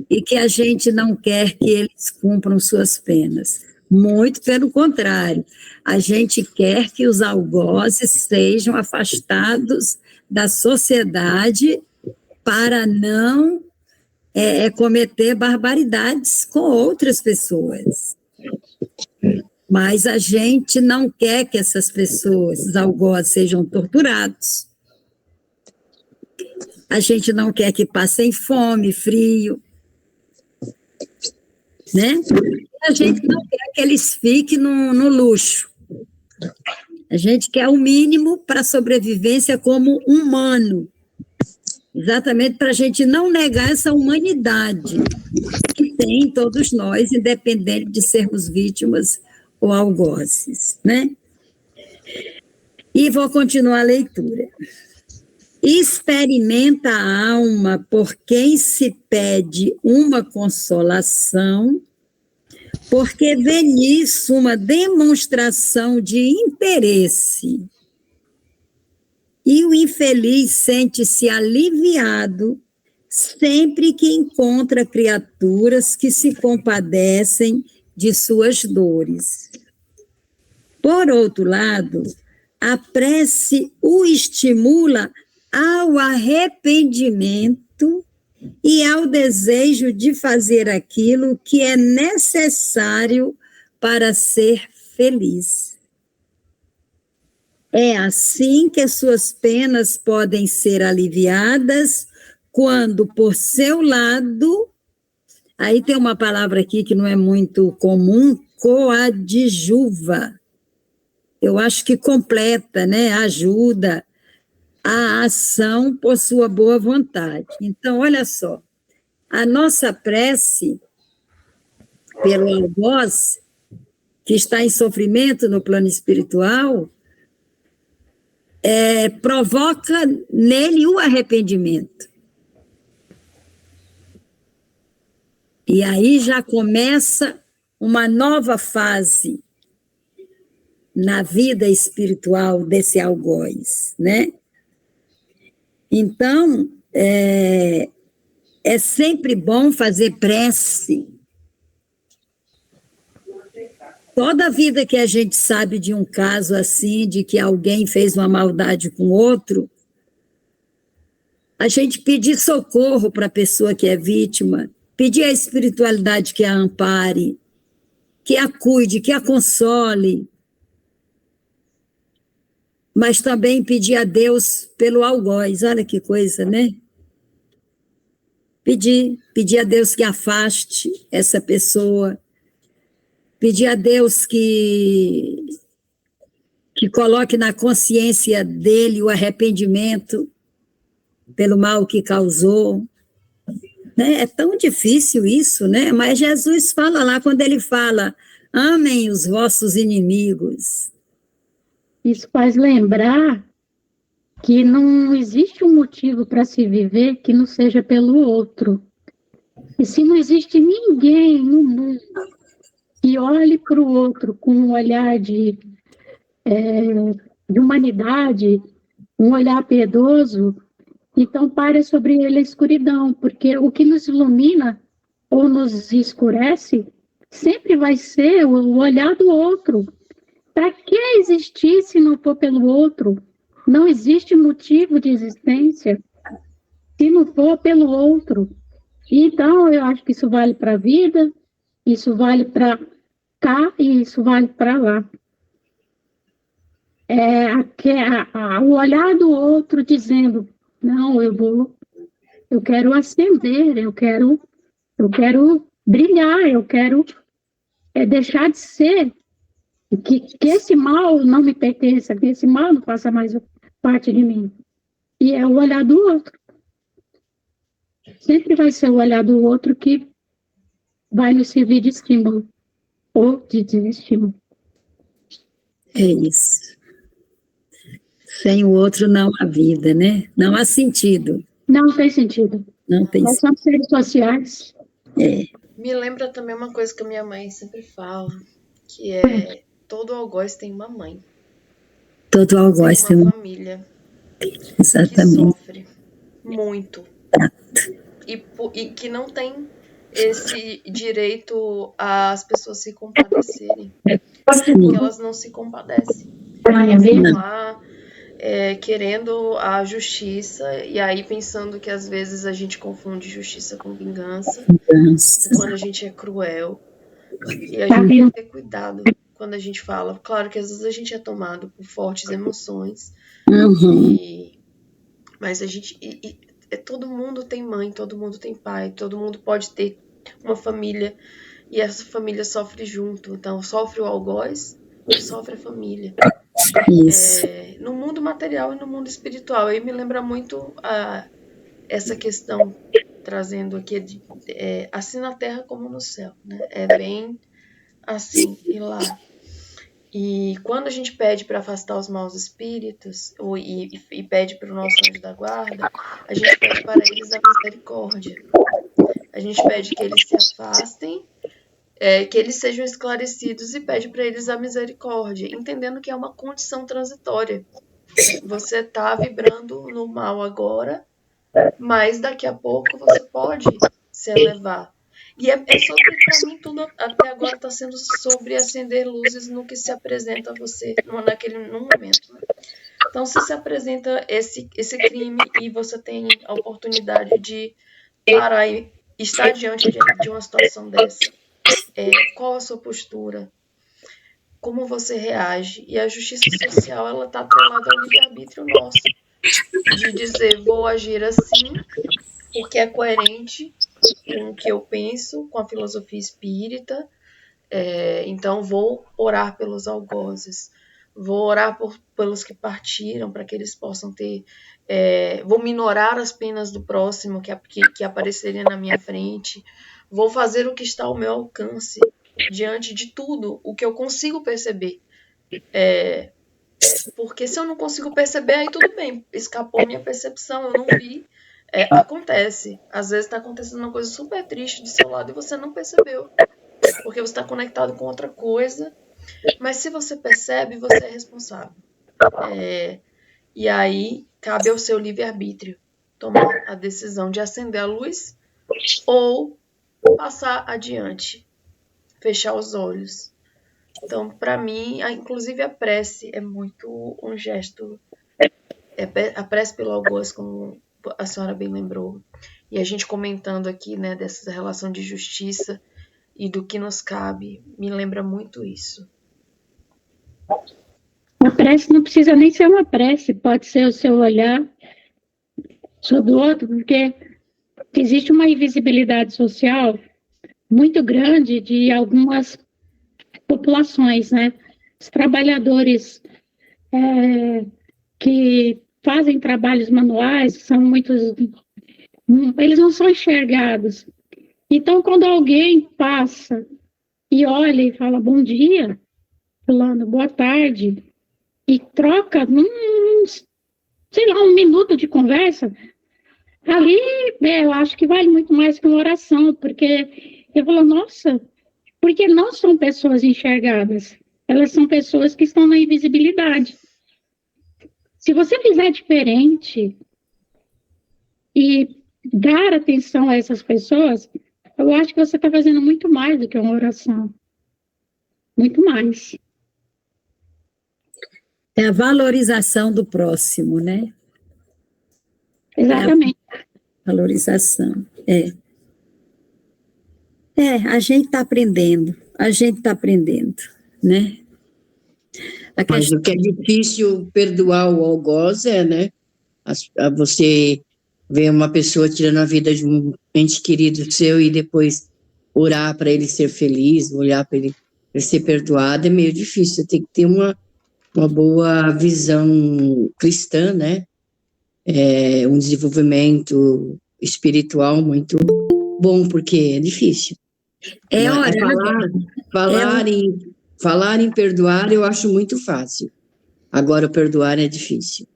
Speaker 1: e que a gente não quer que eles cumpram suas penas. Muito pelo contrário, a gente quer que os algozes sejam afastados da sociedade para não cometer barbaridades com outras pessoas. Mas a gente não quer que essas pessoas, os algozes, sejam torturados. A gente não quer que passem fome, frio, né? A gente não quer que eles fiquem no luxo. A gente quer o mínimo para a sobrevivência como humano. Exatamente para a gente não negar essa humanidade que tem em todos nós, independente de sermos vítimas ou algozes, né? E vou continuar a leitura. Experimenta a alma por quem se pede uma consolação, porque vê nisso uma demonstração de interesse. E o infeliz sente-se aliviado sempre que encontra criaturas que se compadecem de suas dores. Por outro lado, a prece o estimula ao arrependimento e ao desejo de fazer aquilo que é necessário para ser feliz. É assim que suas penas podem ser aliviadas quando, por seu lado, aí tem uma palavra aqui que não é muito comum, coadjuva. Eu acho que completa, né? Ajuda a ação por sua boa vontade. Então, olha só, a nossa prece pelo algoz, que está em sofrimento no plano espiritual, provoca nele o arrependimento. E aí já começa uma nova fase na vida espiritual desse algoz, né? Então, é sempre bom fazer prece. Toda vida que a gente sabe de um caso assim, de que alguém fez uma maldade com outro, a gente pedir socorro para a pessoa que é vítima, pedir a espiritualidade que a ampare, que a cuide, que a console, mas também pedir a Deus pelo algoz, olha que coisa, né? Pedir a Deus que afaste essa pessoa, pedir a Deus que coloque na consciência dele o arrependimento pelo mal que causou, né? É tão difícil isso, né? Mas Jesus fala lá, quando ele fala, amem os vossos inimigos.
Speaker 2: Isso faz lembrar que não existe um motivo para se viver que não seja pelo outro. E se não existe ninguém no mundo que olhe para o outro com um olhar de humanidade, um olhar piedoso, então pare sobre ele a escuridão, porque o que nos ilumina ou nos escurece sempre vai ser o olhar do outro. Para que existir se não for pelo outro? Não existe motivo de existência se não for pelo outro. Então, eu acho que isso vale para a vida, isso vale para cá e isso vale para lá. O olhar do outro dizendo, não, eu quero ascender, eu quero brilhar, eu quero deixar de ser, que esse mal não me pertença, que esse mal não faça mais parte de mim. E é o olhar do outro. Sempre vai ser o olhar do outro que vai nos servir de estímulo ou de desestímulo.
Speaker 1: É isso. Sem o outro não há vida, né? Não há sentido.
Speaker 2: Não tem sentido.
Speaker 1: Não tem
Speaker 2: Nós somos seres sociais.
Speaker 5: Me lembra também uma coisa que a minha mãe sempre fala, que é todo algoz tem uma mãe.
Speaker 1: Todo algoz
Speaker 5: tem uma família
Speaker 1: exatamente.
Speaker 5: que sofre muito. E que não tem esse direito às pessoas se compadecerem. Porque elas não se compadecem. Elas estão lá querendo a justiça, e aí pensando que às vezes a gente confunde justiça com vingança. Quando a gente é cruel. E a gente tem que ter cuidado quando a gente fala. Claro que às vezes a gente é tomado por fortes emoções. Mas a gente... todo mundo tem mãe, todo mundo tem pai, todo mundo pode ter uma família e essa família sofre junto. Então, sofre o algoz e sofre a família.
Speaker 1: Isso.
Speaker 5: No mundo material e no mundo espiritual. Aí me lembra muito essa questão, trazendo aqui, assim na terra como no céu. Né? É bem assim e lá. E quando a gente pede para afastar os maus espíritos, e pede para o nosso anjo da guarda, a gente pede para eles a misericórdia. A gente pede que eles se afastem, que eles sejam esclarecidos, e pede para eles a misericórdia, entendendo que é uma condição transitória. Você está vibrando no mal agora, mas daqui a pouco você pode se elevar. E sobre, para mim, tudo até agora está sendo sobre acender luzes no que se apresenta a você num momento. Né? Então, se apresenta esse crime e você tem a oportunidade de parar e estar diante de uma situação dessa, qual a sua postura? Como você reage? E a justiça social, ela está atrelada ao livre-arbítrio nosso, de dizer, vou agir assim, porque é coerente com o que eu penso, com a filosofia espírita. Então vou orar pelos algozes, vou orar pelos que partiram, para que eles possam ter, vou minorar as penas do próximo que aparecerem na minha frente, vou fazer o que está ao meu alcance, diante de tudo o que eu consigo perceber. Porque se eu não consigo perceber, aí tudo bem, escapou minha percepção, eu não vi. Acontece. Às vezes está acontecendo uma coisa super triste do seu lado e você não percebeu. Porque você está conectado com outra coisa. Mas se você percebe, você é responsável. E aí, cabe ao seu livre-arbítrio tomar a decisão de acender a luz ou passar adiante. Fechar os olhos. Então, para mim, inclusive a prece é muito um gesto. A prece pelo algoz, como a senhora bem lembrou. E a gente comentando aqui, né, dessa relação de justiça e do que nos cabe, me lembra muito isso.
Speaker 2: A prece não precisa nem ser uma prece, pode ser o seu olhar sobre o outro, porque existe uma invisibilidade social muito grande de algumas populações, né? Os trabalhadores que fazem trabalhos manuais, são muitos, eles não são enxergados. Então, quando alguém passa e olha e fala bom dia, fulano, boa tarde, e troca, sei lá, 1 minuto de conversa, ali eu acho que vale muito mais que uma oração, porque eu falo, nossa, porque não são pessoas enxergadas, elas são pessoas que estão na invisibilidade. Se você fizer diferente e dar atenção a essas pessoas, Eu acho que você está fazendo muito mais do que uma oração. Muito mais.
Speaker 1: É a valorização do próximo, né?
Speaker 2: Exatamente.
Speaker 1: Valorização. A gente está aprendendo. A gente está aprendendo, né?
Speaker 3: Mas o que é difícil perdoar o algoz né? Você ver uma pessoa tirando a vida de um ente querido seu e depois orar para ele ser feliz, olhar para ele ser perdoado, é meio difícil. Você tem que ter uma boa visão cristã, né? Um desenvolvimento espiritual muito bom, porque é difícil. Falar em perdoar eu acho muito fácil. Agora, perdoar é difícil.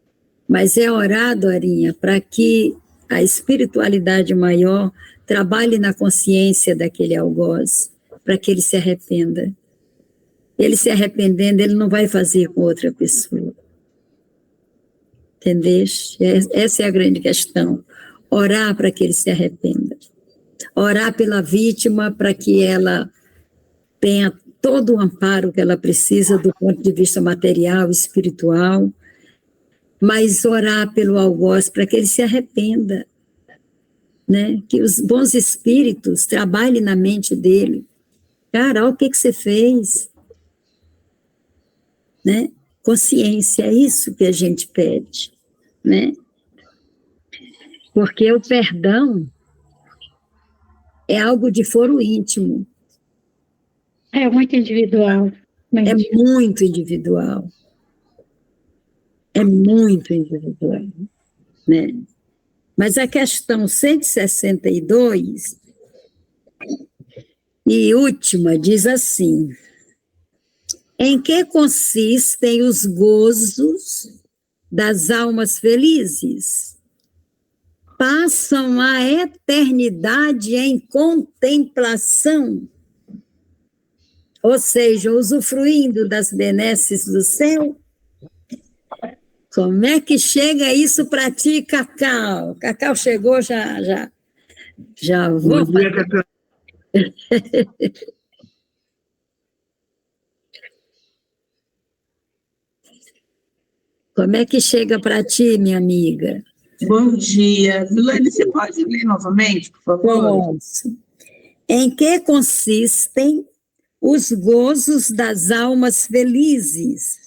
Speaker 1: Mas é orar, Dorinha, para que a espiritualidade maior trabalhe na consciência daquele algoz, para que ele se arrependa. Ele se arrependendo, ele não vai fazer com outra pessoa. Entendeste? Essa é a grande questão. Orar para que ele se arrependa. Orar pela vítima para que ela tenha todo o amparo que ela precisa do ponto de vista material, espiritual, mas orar pelo algoz para que ele se arrependa, né? Que os bons espíritos trabalhem na mente dele. Cara, olha o que você fez, né? Consciência, é isso que a gente pede, né? Porque o perdão é algo de foro íntimo.
Speaker 2: É muito individual.
Speaker 1: É muito individual. É muito individual, né? Mas a questão 162 e última diz assim: em que consistem os gozos das almas felizes? Passam a eternidade em contemplação, ou seja, usufruindo das benesses do céu. Como é que chega isso para ti, Cacau? Cacau chegou, já vou.
Speaker 6: Bom dia, Cacau.
Speaker 1: Como é que chega para ti, minha amiga?
Speaker 6: Bom dia. Vilane, você pode ler novamente, por favor?
Speaker 1: Posso. Em que consistem os gozos das almas felizes?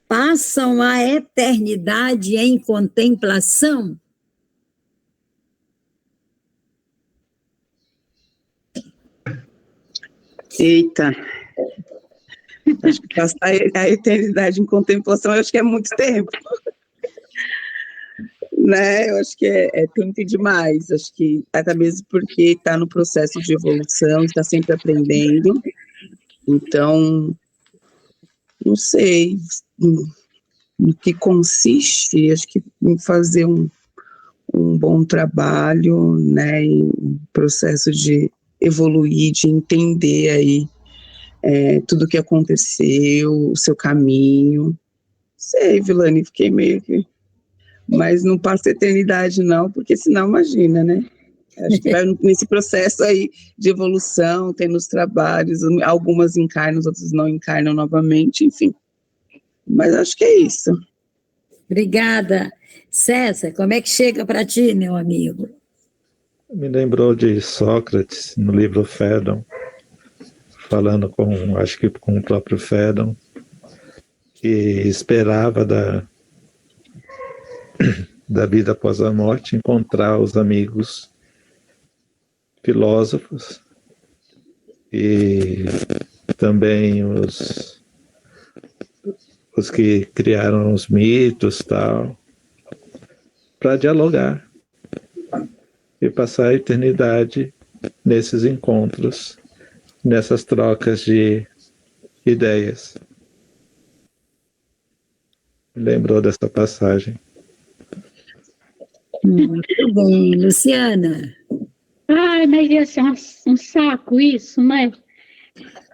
Speaker 1: Passam a eternidade em contemplação?
Speaker 6: Eita. Acho que passar a eternidade em contemplação, eu acho que é muito tempo. Né? Eu acho que é tempo demais. Acho que até mesmo porque está no processo de evolução, está sempre aprendendo. Então, não sei no que consiste, acho que em fazer um bom trabalho, né, em processo de evoluir, de entender aí tudo o que aconteceu, o seu caminho. Sei, Vilane, fiquei meio que... Mas não passa eternidade não, porque senão imagina, né? Acho que vai nesse processo aí de evolução, tem nos trabalhos, algumas encarnam, outras não encarnam novamente, enfim. Mas acho que é isso.
Speaker 1: Obrigada. César, como é que chega para ti, meu amigo?
Speaker 4: Me lembrou de Sócrates, no livro Fédon, falando acho que com o próprio Fédon, que esperava da vida após a morte encontrar os amigos filósofos e também os que criaram os mitos, tal, para dialogar e passar a eternidade nesses encontros, nessas trocas de ideias. Me lembrou dessa passagem.
Speaker 1: Muito bem. Luciana?
Speaker 2: Ai, mas ia ser um saco isso, né?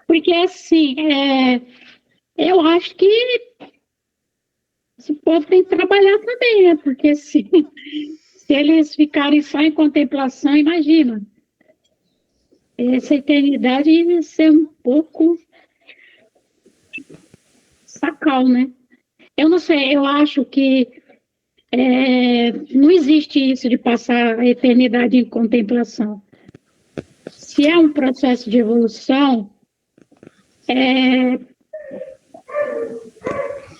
Speaker 2: Porque, assim, eu acho que esse povo tem que trabalhar também, né? Porque se eles ficarem só em contemplação, imagina. essa eternidade ia ser um pouco sacal, né? Eu não sei, eu acho que não existe isso de passar a eternidade em contemplação. Se é um processo de evolução,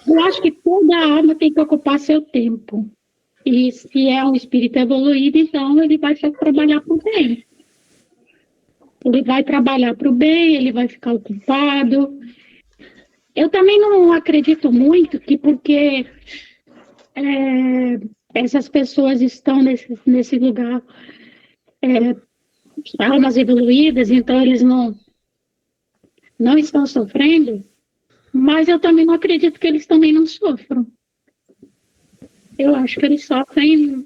Speaker 2: eu acho que toda alma tem que ocupar seu tempo. E se é um espírito evoluído, então ele vai trabalhar para o bem. Ele vai trabalhar para o bem, ele vai ficar ocupado. Eu também não acredito muito que porque essas pessoas estão nesse lugar, almas evoluídas, então eles não estão sofrendo, mas eu também não acredito que eles também não sofram. Eu acho que eles sofrem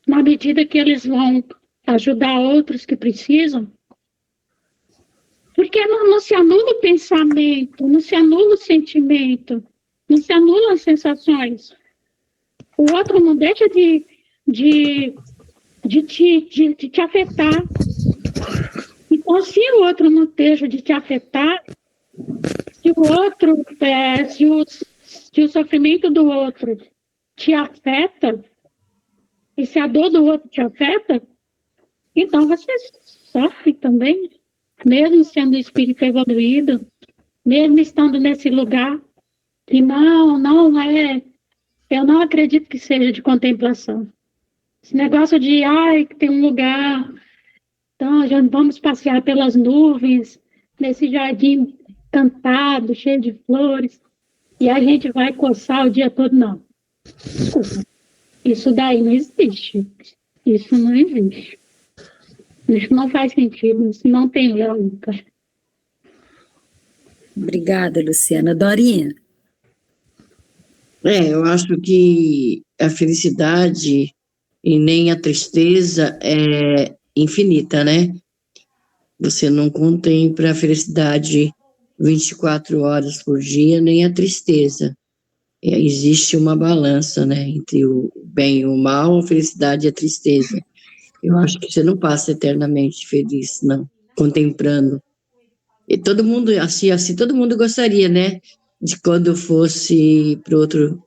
Speaker 2: na medida que eles vão ajudar outros que precisam, porque não se anula o pensamento, não se anula o sentimento, não se anulam as sensações. O outro não deixa de te afetar. Então, se o outro não deixa de te afetar, se o outro, se o sofrimento do outro te afeta, e se a dor do outro te afeta, então você sofre também, mesmo sendo espírito evoluído, mesmo estando nesse lugar que não é, eu não acredito que seja de contemplação. Esse negócio de, que tem um lugar, então já vamos passear pelas nuvens, nesse jardim cantado, cheio de flores, e a gente vai coçar o dia todo, não. Desculpa. Isso daí não existe. Isso não existe. Isso não faz sentido, isso não tem lógica.
Speaker 1: Obrigada, Luciana. Dorinha?
Speaker 3: Eu acho que a felicidade e nem a tristeza é infinita, né? Você não contempla a felicidade 24 horas por dia, nem a tristeza. Existe uma balança, né, entre o bem e o mal, a felicidade e a tristeza. Eu acho que você não passa eternamente feliz, não, contemplando. E todo mundo, assim, todo mundo gostaria, né, de quando fosse para outro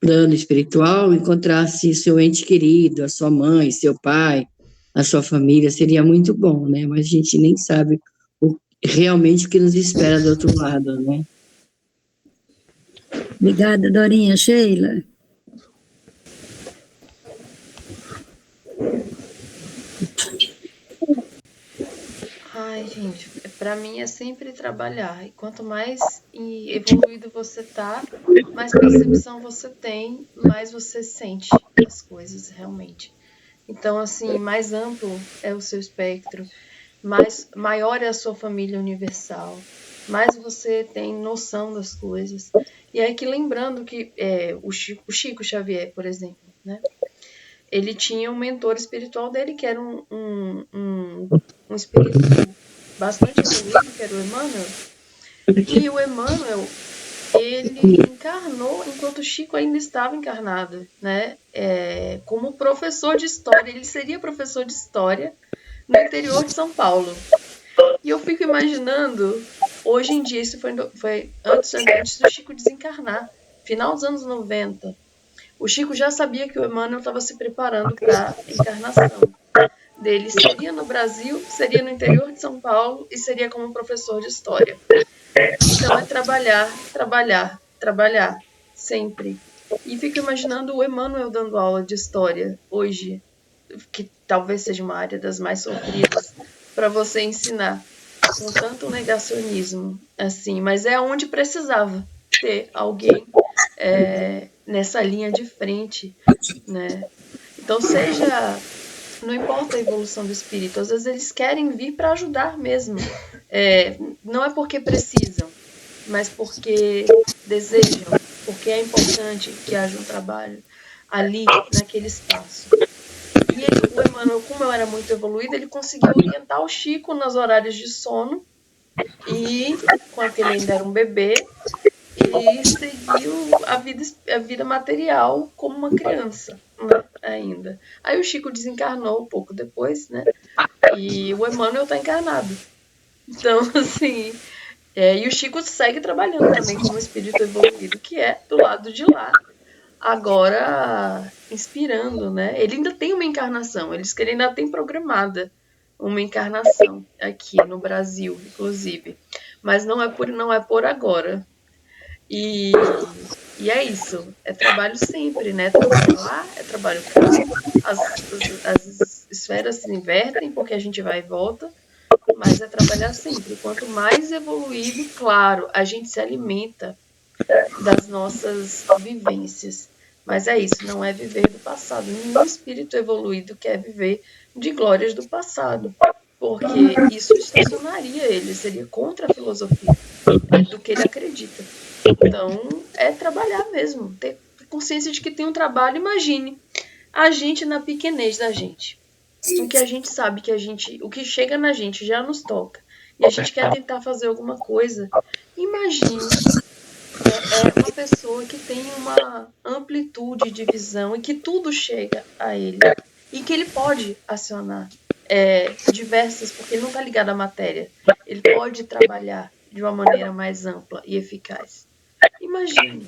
Speaker 3: plano espiritual, encontrasse seu ente querido, a sua mãe, seu pai, a sua família, seria muito bom, né, mas a gente nem sabe realmente o que nos espera do outro lado, né.
Speaker 1: Obrigada, Dorinha. Sheila?
Speaker 5: Ai, gente, pra mim é sempre trabalhar. E quanto mais evoluído você tá, mais percepção você tem, mais você sente as coisas realmente. Então, assim, mais amplo é o seu espectro, maior é a sua família universal, mais você tem noção das coisas. E aí que lembrando que o Chico Xavier, por exemplo, né? Ele tinha um mentor espiritual dele, que era um espírito bastante evoluído, que era o Emmanuel. E o Emmanuel, ele encarnou enquanto o Chico ainda estava encarnado, né? Como professor de história. Ele seria professor de história no interior de São Paulo. E eu fico imaginando, hoje em dia, isso foi antes do Chico desencarnar, final dos anos 90. O Chico já sabia que o Emmanuel estava se preparando para a encarnação dele. Seria no Brasil, seria no interior de São Paulo e seria como professor de história. Então é trabalhar, sempre. E fico imaginando o Emmanuel dando aula de história hoje, que talvez seja uma área das mais sofridas, para você ensinar com tanto negacionismo, assim. Mas é onde precisava ter alguém nessa linha de frente, né? Então não importa a evolução do espírito, às vezes eles querem vir para ajudar mesmo. Não é porque precisam, mas porque desejam, porque é importante que haja um trabalho ali, naquele espaço. E o Emmanuel, como eu era muito evoluído, ele conseguiu orientar o Chico nos horários de sono, e enquanto ele ainda era um bebê, e seguiu a vida material como uma criança, né, ainda. Aí o Chico desencarnou um pouco depois, né? E o Emmanuel está encarnado. Então, assim... e o Chico segue trabalhando também como espírito evoluído, que é do lado de lá, agora inspirando, né? Ele ainda tem uma encarnação, ele ainda tem programada uma encarnação aqui no Brasil, inclusive. Mas não é por agora. E é isso, é trabalho sempre, né? Trabalho lá, é trabalho cá. As esferas se invertem porque a gente vai e volta, mas é trabalhar sempre. Quanto mais evoluído, claro, a gente se alimenta das nossas vivências. Mas é isso, não é viver do passado. Nenhum espírito evoluído quer viver de glórias do passado, porque isso estacionaria ele, seria contra a filosofia do que ele acredita. Então, é trabalhar mesmo, ter consciência de que tem um trabalho. Imagine a gente na pequenez da gente. O que a gente sabe o que chega na gente já nos toca. E a gente quer tentar fazer alguma coisa. Imagine uma pessoa que tem uma amplitude de visão e que tudo chega a ele. E que ele pode acionar diversas, porque ele não está ligado à matéria. Ele pode trabalhar de uma maneira mais ampla e eficaz. Imagine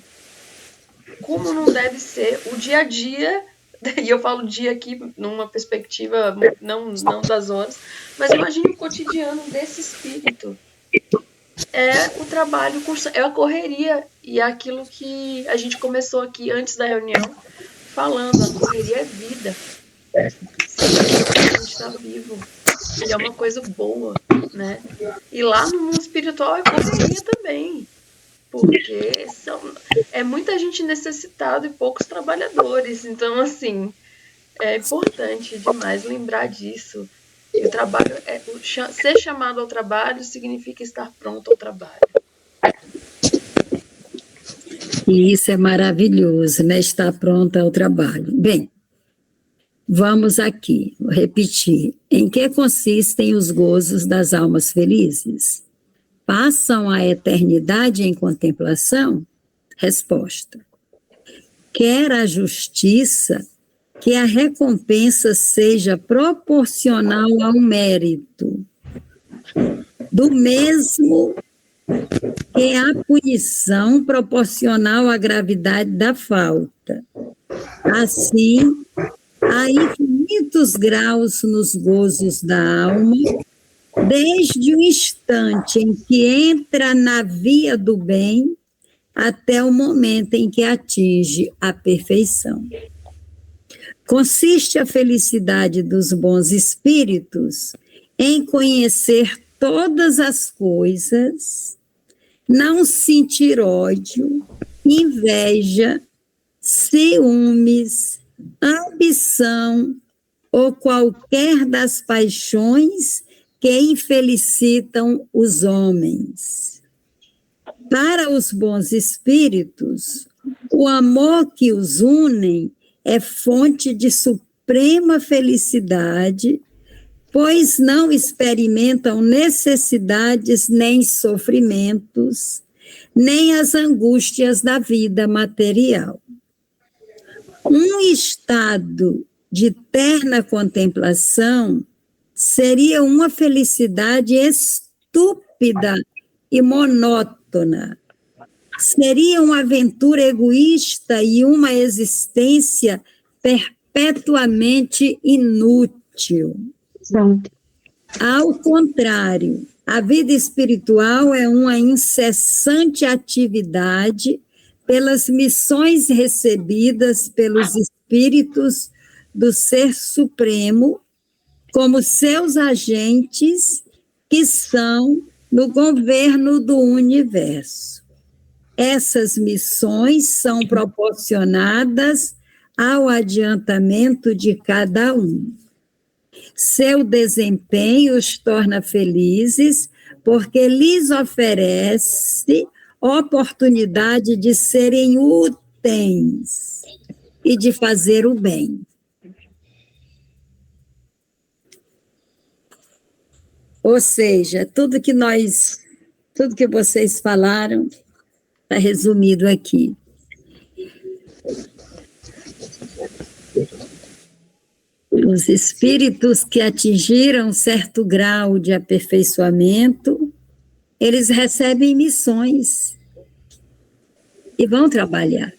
Speaker 5: como não deve ser o dia a dia, e eu falo dia aqui numa perspectiva não das horas, mas imagine o cotidiano desse espírito. É o trabalho constante, é a correria, e é aquilo que a gente começou aqui antes da reunião falando, a correria é vida. A gente está vivo, e é uma coisa boa, né? E lá no mundo espiritual é correria também, porque é muita gente necessitada e poucos trabalhadores. Então, assim, é importante demais lembrar disso. E o trabalho, ser chamado ao trabalho significa estar pronto ao trabalho.
Speaker 1: E isso é maravilhoso, né? Estar pronto ao trabalho. Bem, vamos aqui, vou repetir. Em que consistem os gozos das almas felizes? Passam a eternidade em contemplação? Resposta. Quer a justiça que a recompensa seja proporcional ao mérito, do mesmo que a punição proporcional à gravidade da falta. Assim, há infinitos graus nos gozos da alma, desde o instante em que entra na via do bem até o momento em que atinge a perfeição. Consiste a felicidade dos bons espíritos em conhecer todas as coisas, não sentir ódio, inveja, ciúmes, ambição ou qualquer das paixões que infelicitam os homens. Para os bons espíritos, o amor que os une é fonte de suprema felicidade, pois não experimentam necessidades nem sofrimentos, nem as angústias da vida material. Um estado de terna contemplação seria uma felicidade estúpida e monótona. Seria uma aventura egoísta e uma existência perpetuamente inútil. Ao contrário, a vida espiritual é uma incessante atividade pelas missões recebidas pelos espíritos do Ser Supremo, como seus agentes que são no governo do universo. Essas missões são proporcionadas ao adiantamento de cada um. Seu desempenho os torna felizes, porque lhes oferece oportunidade de serem úteis e de fazer o bem. Ou seja, tudo que vocês falaram está resumido aqui. Os espíritos que atingiram certo grau de aperfeiçoamento, eles recebem missões e vão trabalhar.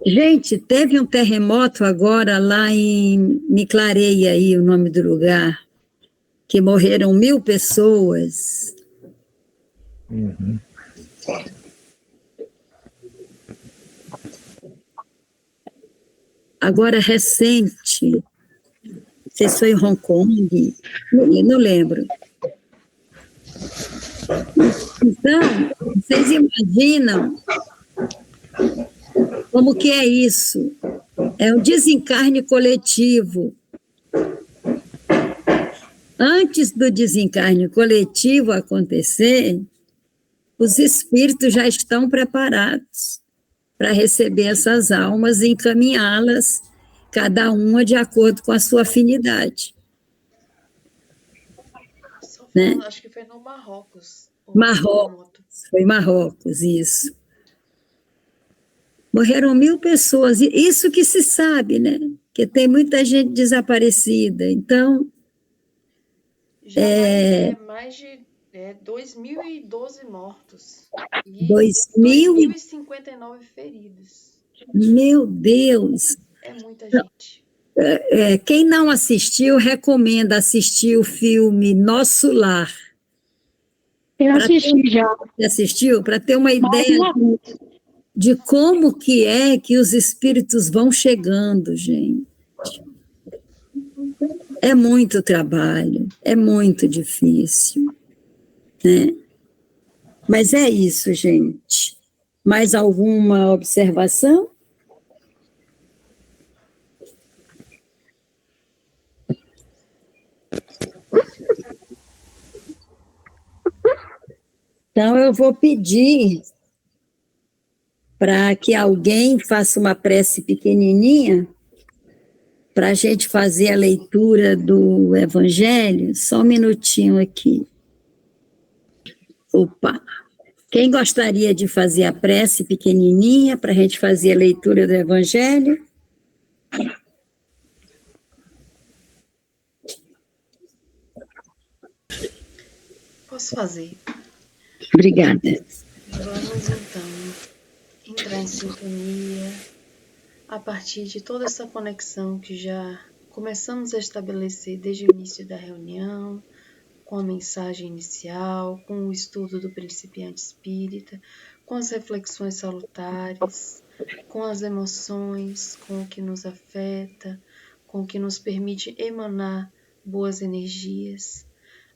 Speaker 1: Gente, teve um terremoto agora lá me clareia aí o nome do lugar, que morreram 1.000 pessoas.
Speaker 4: Uhum.
Speaker 1: Agora, recente, não sei se foi em Hong Kong, não lembro. Então, vocês imaginam como que é isso? É um desencarne coletivo. Antes do desencarne coletivo acontecer, os espíritos já estão preparados para receber essas almas e encaminhá-las, cada uma de acordo com a sua afinidade. Né?
Speaker 5: Acho que foi no Marrocos.
Speaker 1: Foi Marrocos, isso. Morreram 1.000 pessoas, isso que se sabe, né? Que tem muita gente desaparecida, então...
Speaker 5: Já mais de 2.012 mortos e 2.059 feridos.
Speaker 1: Meu Deus!
Speaker 5: É muita gente.
Speaker 1: Quem não assistiu, recomendo assistir o filme Nosso Lar.
Speaker 2: Eu assisti já.
Speaker 1: Você assistiu? Para ter uma ideia de como que é que os espíritos vão chegando, gente. É muito trabalho, é muito difícil, né? Mas é isso, gente. Mais alguma observação? Então, eu vou pedir para que alguém faça uma prece pequenininha para a gente fazer a leitura do Evangelho. Só um minutinho aqui. Opa! Quem gostaria de fazer a prece pequenininha para a gente fazer a leitura do Evangelho?
Speaker 5: Posso fazer?
Speaker 1: Obrigada.
Speaker 5: Vamos, então, entrar em sintonia a partir de toda essa conexão que já começamos a estabelecer desde o início da reunião, com a mensagem inicial, com o estudo do principiante espírita, com as reflexões salutares, com as emoções, com o que nos afeta, com o que nos permite emanar boas energias,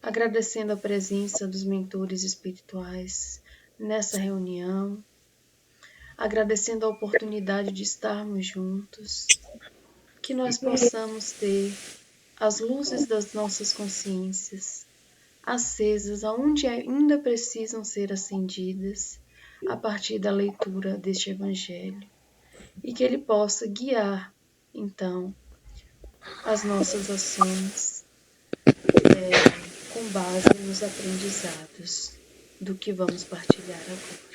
Speaker 5: agradecendo a presença dos mentores espirituais nessa reunião, agradecendo a oportunidade de estarmos juntos, que nós possamos ter as luzes das nossas consciências acesas aonde ainda precisam ser acendidas a partir da leitura deste Evangelho, e que ele possa guiar, então, as nossas ações com base nos aprendizados do que vamos partilhar agora.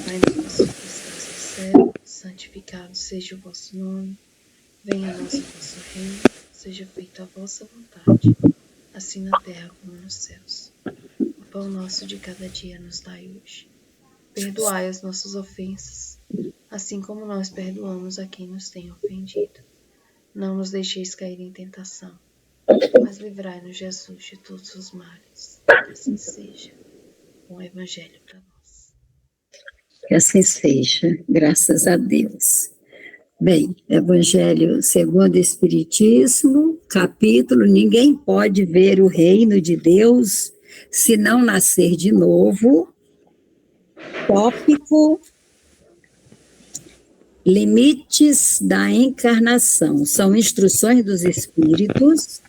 Speaker 5: Pai nosso que estás no céu, santificado seja o vosso nome, venha a nós o vosso reino, seja feita a vossa vontade, assim na terra como nos céus. O pão nosso de cada dia nos dai hoje. Perdoai as nossas ofensas, assim como nós perdoamos a quem nos tem ofendido. Não nos deixeis cair em tentação, mas livrai-nos, Jesus, de todos os males. Que assim seja. Bom Evangelho para nós.
Speaker 1: Que assim seja, graças a Deus. Bem, Evangelho segundo o Espiritismo, capítulo: ninguém pode ver o reino de Deus se não nascer de novo. Tópico: limites da encarnação. São instruções dos Espíritos,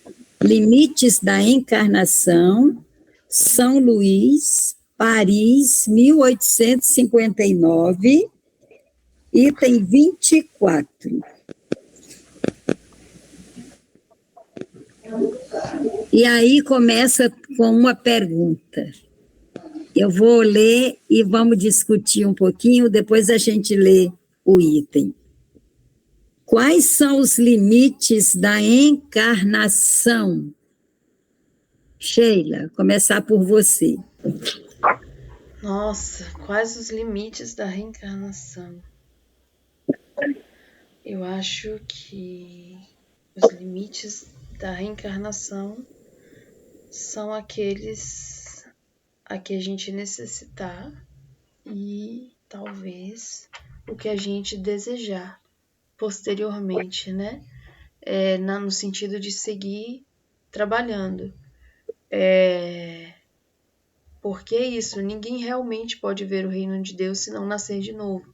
Speaker 1: limites da encarnação, São Luís, Paris, 1859, item 24. E aí começa com uma pergunta. Eu vou ler e vamos discutir um pouquinho, depois a gente lê o item. Quais são os limites da encarnação? Sheila, começar por você.
Speaker 5: Nossa, quais os limites da reencarnação? Eu acho que os limites da reencarnação são aqueles a que a gente necessitar e talvez o que a gente desejar posteriormente, né? No sentido de seguir trabalhando. Porque é isso, ninguém realmente pode ver o reino de Deus se não nascer de novo.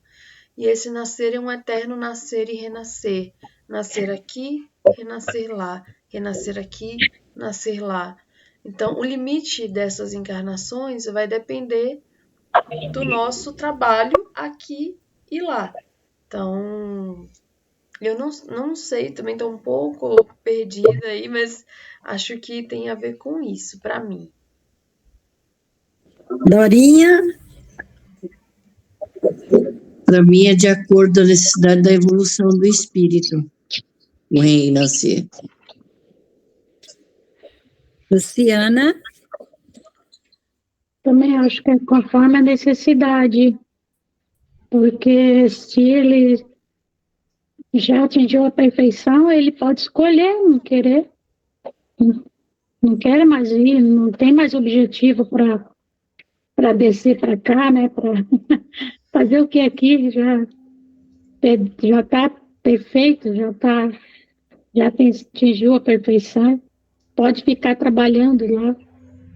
Speaker 5: E esse nascer é um eterno nascer e renascer. Nascer aqui, renascer lá. Renascer aqui, nascer lá. Então, o limite dessas encarnações vai depender do nosso trabalho aqui e lá. Então, eu não sei, também estou um pouco perdida aí, mas acho que tem a ver com isso, para mim.
Speaker 1: Dorinha?
Speaker 3: Para mim é de acordo com a necessidade da evolução do espírito, o renascer.
Speaker 1: Luciana?
Speaker 2: Também acho que é conforme a necessidade, porque se ele já atingiu a perfeição, ele pode escolher não querer, não quer mais ir, não tem mais objetivo para descer para cá, né? Para fazer o que aqui já está perfeito, já atingiu a perfeição, pode ficar trabalhando lá,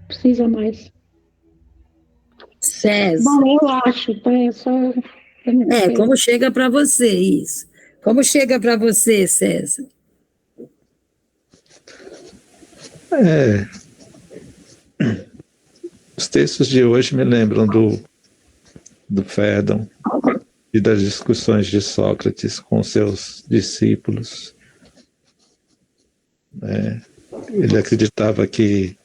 Speaker 2: precisa mais.
Speaker 1: César?
Speaker 2: Bom, eu acho, tá?
Speaker 1: Como chega para você isso? Como chega para você, César?
Speaker 4: Os textos de hoje me lembram do Fédon e das discussões de Sócrates com seus discípulos. Ele acreditava que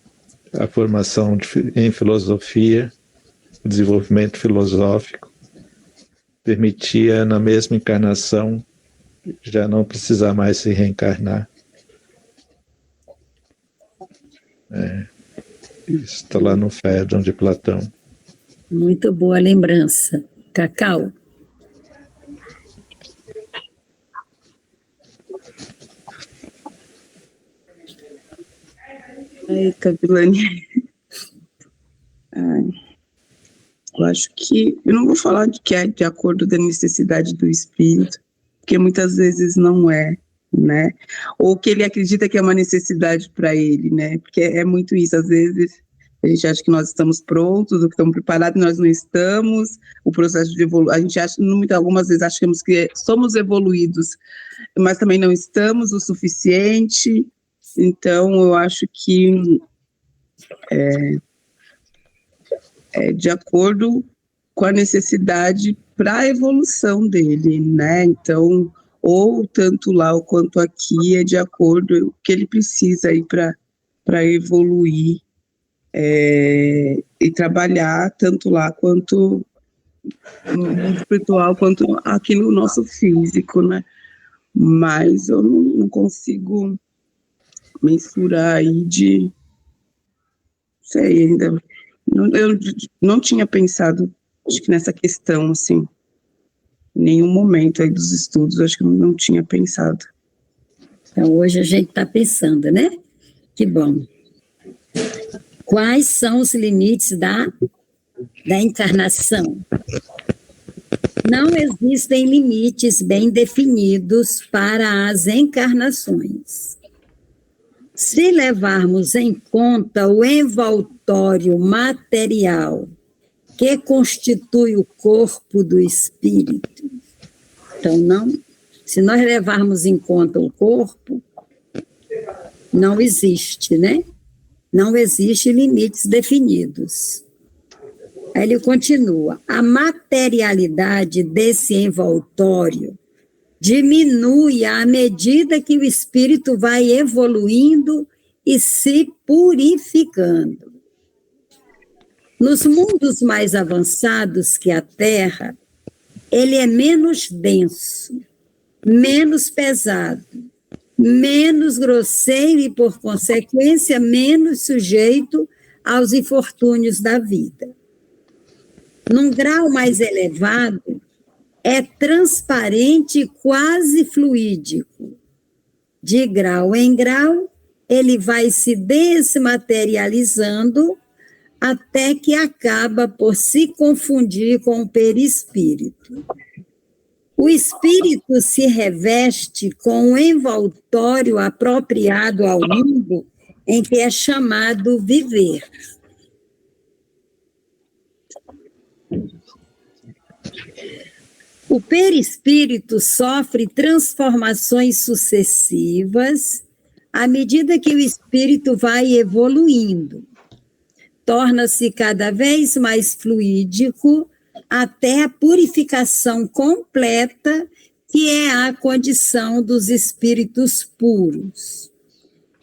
Speaker 4: a formação em filosofia, o desenvolvimento filosófico, permitia, na mesma encarnação, já não precisar mais se reencarnar. Isso está lá no Fédon de Platão.
Speaker 1: Muito boa lembrança. Cacau?
Speaker 6: Eita, Vilane. Eu acho que, eu não vou falar de que é de acordo com a necessidade do espírito, porque muitas vezes não é, né? Ou que ele acredita que é uma necessidade para ele, né? Porque é muito isso, às vezes a gente acha que nós estamos prontos, ou que estamos preparados, nós não estamos, o processo de evolução, a gente acha, algumas vezes achamos que somos evoluídos, mas também não estamos o suficiente. Então eu acho que é de acordo com a necessidade para a evolução dele, né? Então, ou tanto lá quanto aqui é de acordo com o que ele precisa aí para evoluir e trabalhar tanto lá quanto no mundo espiritual, quanto aqui no nosso físico, né? Mas eu não consigo mensurar aí de... sei ainda... Eu não tinha pensado, acho que nessa questão, assim, em nenhum momento aí dos estudos, acho que eu não tinha pensado.
Speaker 1: Então, hoje a gente está pensando, né? Que bom. Quais são os limites da encarnação? Não existem limites bem definidos para as encarnações. Se levarmos em conta o envoltório material que constitui o corpo do espírito, então se nós levarmos em conta o corpo, não existe, né? Não existe limites definidos. Aí ele continua, a materialidade desse envoltório diminui à medida que o espírito vai evoluindo e se purificando. Nos mundos mais avançados que a Terra, ele é menos denso menos pesado, menos grosseiro e, por consequência, menos sujeito aos infortúnios da vida. Num grau mais elevado, é transparente e quase fluídico. De grau em grau, ele vai se desmaterializando até que acaba por se confundir com o perispírito. O espírito se reveste com um envoltório apropriado ao mundo em que é chamado viver. O perispírito sofre transformações sucessivas à medida que o espírito vai evoluindo. Torna-se cada vez mais fluídico até a purificação completa, que é a condição dos espíritos puros.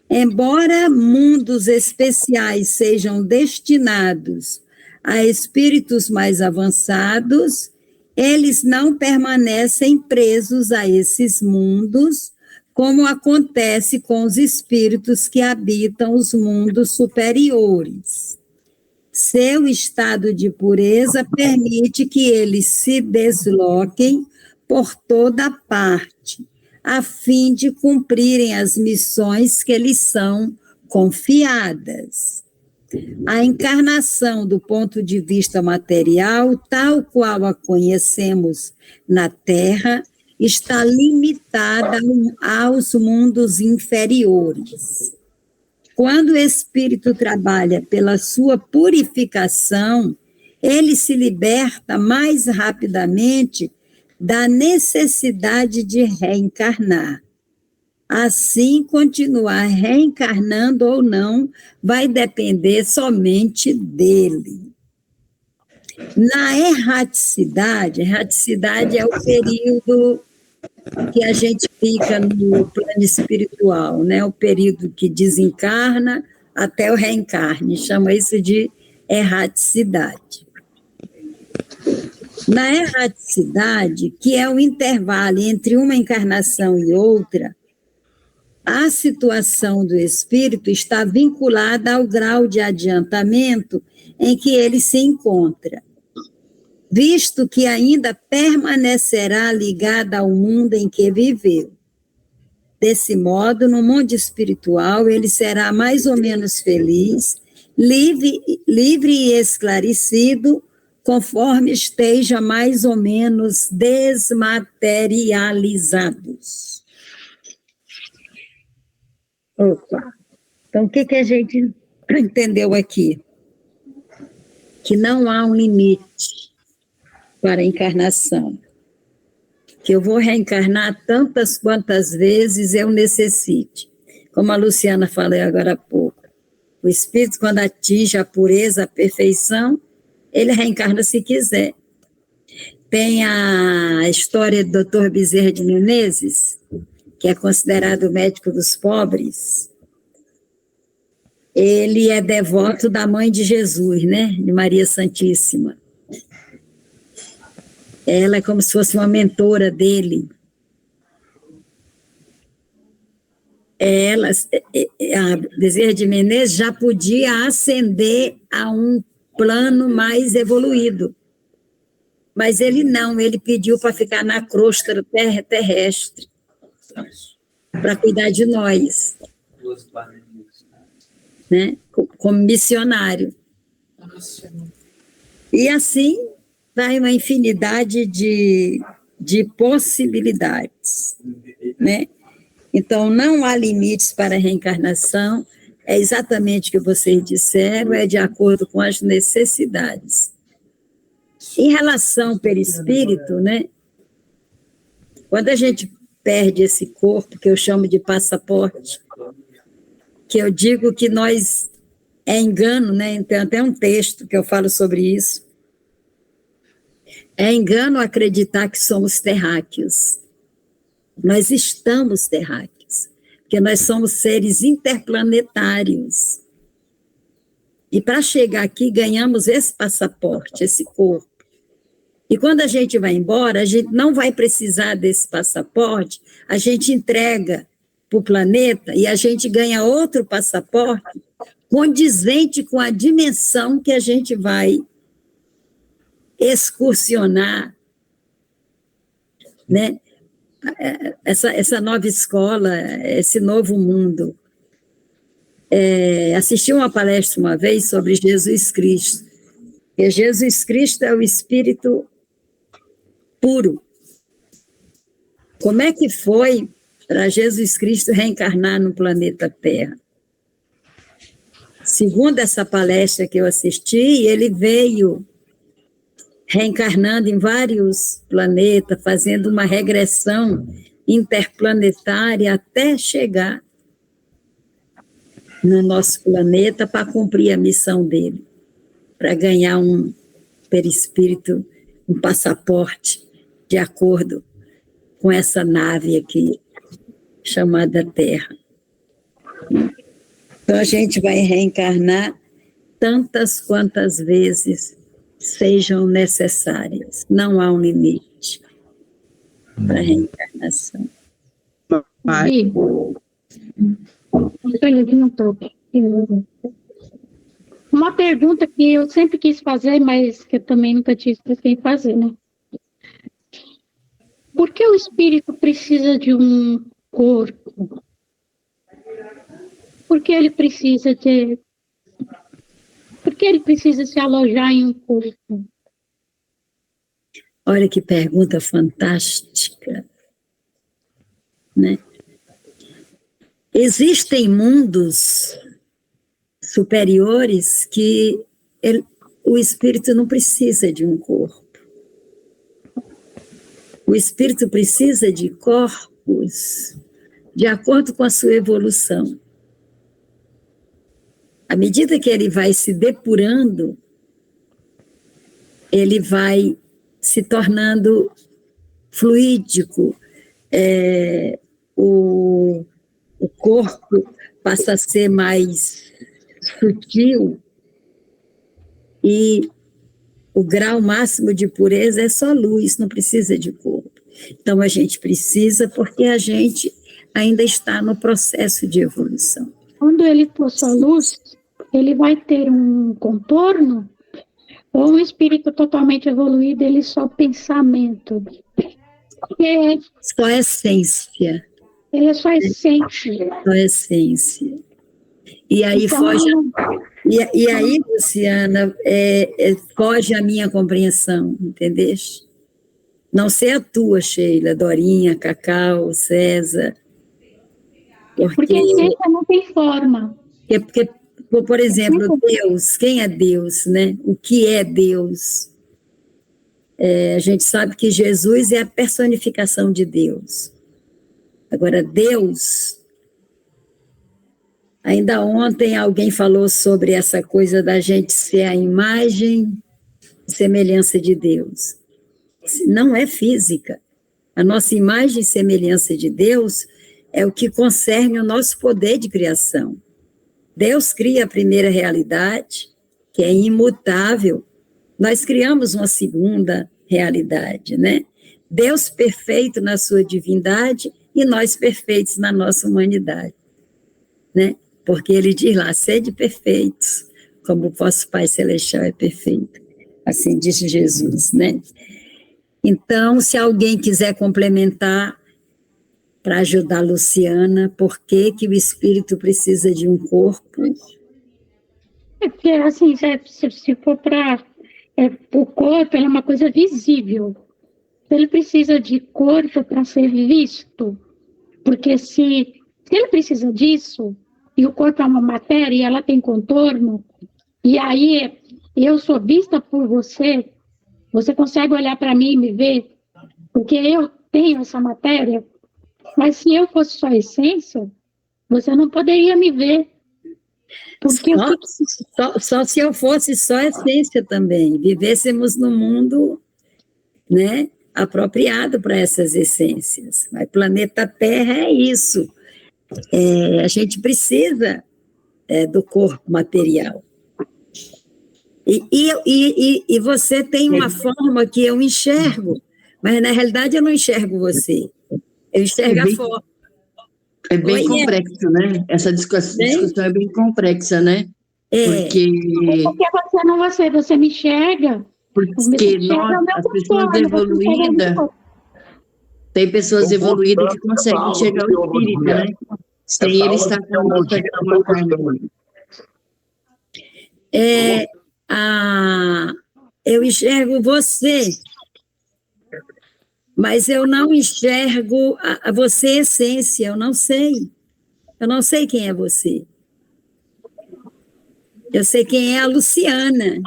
Speaker 1: Embora mundos especiais sejam destinados a espíritos mais avançados, eles não permanecem presos a esses mundos, como acontece com os espíritos que habitam os mundos superiores. Seu estado de pureza permite que eles se desloquem por toda parte, a fim de cumprirem as missões que lhes são confiadas. A encarnação, do ponto de vista material, tal qual a conhecemos na Terra, está limitada aos mundos inferiores. Quando o espírito trabalha pela sua purificação, ele se liberta mais rapidamente da necessidade de reencarnar. Assim, continuar reencarnando ou não vai depender somente dele. Na erraticidade é o período que a gente fica no plano espiritual, né? O período que desencarna até o reencarne, chama isso de erraticidade. Na erraticidade, que é o intervalo entre uma encarnação e outra, a situação do espírito está vinculada ao grau de adiantamento em que ele se encontra, visto que ainda permanecerá ligada ao mundo em que viveu. Desse modo, no mundo espiritual, ele será mais ou menos feliz, livre e esclarecido, conforme esteja mais ou menos desmaterializados. Opa! Então, o que a gente entendeu aqui? Que não há um limite para a encarnação, que eu vou reencarnar tantas quantas vezes eu necessite. Como a Luciana falou agora há pouco, o espírito, quando atinge a pureza, a perfeição, ele reencarna se quiser. Tem a história do Dr. Bezerra de Menezes, que é considerado o médico dos pobres. Ele é devoto da mãe de Jesus, né? De Maria Santíssima. Ela é como se fosse uma mentora dele. A Bezerra de Menezes já podia ascender a um plano mais evoluído. Mas ele não, ele pediu para ficar na crosta terrestre, para cuidar de nós, né? Como missionário. E assim vai uma infinidade de possibilidades, né? Então, não há limites para a reencarnação, é exatamente o que vocês disseram, é de acordo com as necessidades. Em relação ao perispírito, né? Quando a gente perde esse corpo, que eu chamo de passaporte, que eu digo que nós, é engano, né? Tem até um texto que eu falo sobre isso. É engano acreditar que somos terráqueos. Nós estamos terráqueos, porque nós somos seres interplanetários. E para chegar aqui, ganhamos esse passaporte, esse corpo. E quando a gente vai embora, a gente não vai precisar desse passaporte, a gente entrega para o planeta e a gente ganha outro passaporte condizente com a dimensão que a gente vai excursionar, né? Essa nova escola, esse novo mundo. Assisti uma palestra uma vez sobre Jesus Cristo, e Jesus Cristo é o Espírito puro. Como é que foi para Jesus Cristo reencarnar no planeta Terra? Segundo essa palestra que eu assisti, ele veio reencarnando em vários planetas, fazendo uma regressão interplanetária até chegar no nosso planeta para cumprir a missão dele, para ganhar um perispírito, um passaporte de acordo com essa nave aqui, chamada Terra. Então, a gente vai reencarnar tantas quantas vezes sejam necessárias. Não há um limite para a reencarnação.
Speaker 2: Uma pergunta que eu sempre quis fazer, mas que eu também nunca tive quem fazer, né? Por que o espírito precisa de um corpo? Por que ele precisa se alojar em um corpo?
Speaker 1: Olha que pergunta fantástica, né? Existem mundos superiores que o espírito não precisa de um corpo. O espírito precisa de corpos de acordo com a sua evolução. À medida que ele vai se depurando, ele vai se tornando fluídico, o corpo passa a ser mais sutil e o grau máximo de pureza é só luz, não precisa de corpo. Então, a gente precisa porque a gente ainda está no processo de evolução.
Speaker 2: Quando ele for só luz, ele vai ter um contorno ou um espírito totalmente evoluído, ele só pensamento?
Speaker 1: Só essência.
Speaker 2: Ele é só essência.
Speaker 1: Só essência. E aí então, foge... E aí, Luciana, foge a minha compreensão, entendeste? Não sei a tua, Sheila, Dorinha, Cacau, César.
Speaker 2: Porque a essência não tem forma.
Speaker 1: Porque, por exemplo, Deus, quem é Deus, né? O que é Deus? A gente sabe que Jesus é a personificação de Deus. Agora, Deus... Ainda ontem alguém falou sobre essa coisa da gente ser a imagem e semelhança de Deus. Não é física. A nossa imagem e semelhança de Deus é o que concerne o nosso poder de criação. Deus cria a primeira realidade, que é imutável. Nós criamos uma segunda realidade, né? Deus perfeito na sua divindade e nós perfeitos na nossa humanidade, né? Porque ele diz lá, sede perfeitos, como o vosso Pai Celestial é perfeito. Assim diz Jesus, né? Então, se alguém quiser complementar, para ajudar a Luciana, por que o espírito precisa de um corpo?
Speaker 2: Porque, assim, se for para... o corpo é uma coisa visível. Ele precisa de corpo para ser visto. Porque se ele precisa disso... e o corpo é uma matéria e ela tem contorno, e aí eu sou vista por você, você consegue olhar para mim e me ver, porque eu tenho essa matéria, mas se eu fosse só essência, você não poderia me ver. Porque
Speaker 1: só se eu fosse só essência também, vivêssemos num mundo, né, apropriado para essas essências. Mas planeta Terra é isso. A gente precisa do corpo material. E você tem uma forma que eu enxergo, mas na realidade eu não enxergo você. Eu enxergo a forma.
Speaker 3: É bem complexo, né? Essa discussão é bem complexa, né? Porque
Speaker 2: você me enxerga.
Speaker 3: Porque as pessoas evoluídas, tem pessoas evoluídas que conseguem enxergar o espírito, né? Sem ele estar conosco de alguma forma.
Speaker 1: Eu enxergo você, mas eu não enxergo a você essência, eu não sei. Eu não sei quem é você. Eu sei quem é a Luciana,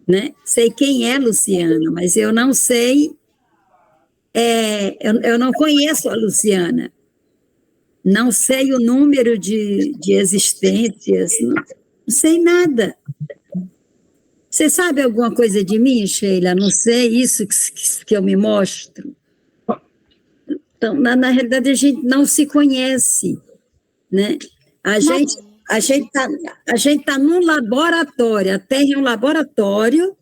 Speaker 1: né? Sei quem é Luciana, mas eu não sei, eu não conheço a Luciana, não sei o número de existências, não sei nada. Você sabe alguma coisa de mim, Sheila? Não sei isso que eu me mostro. Então, na realidade, a gente não se conhece, né? A gente está num laboratório, a Terra é um laboratório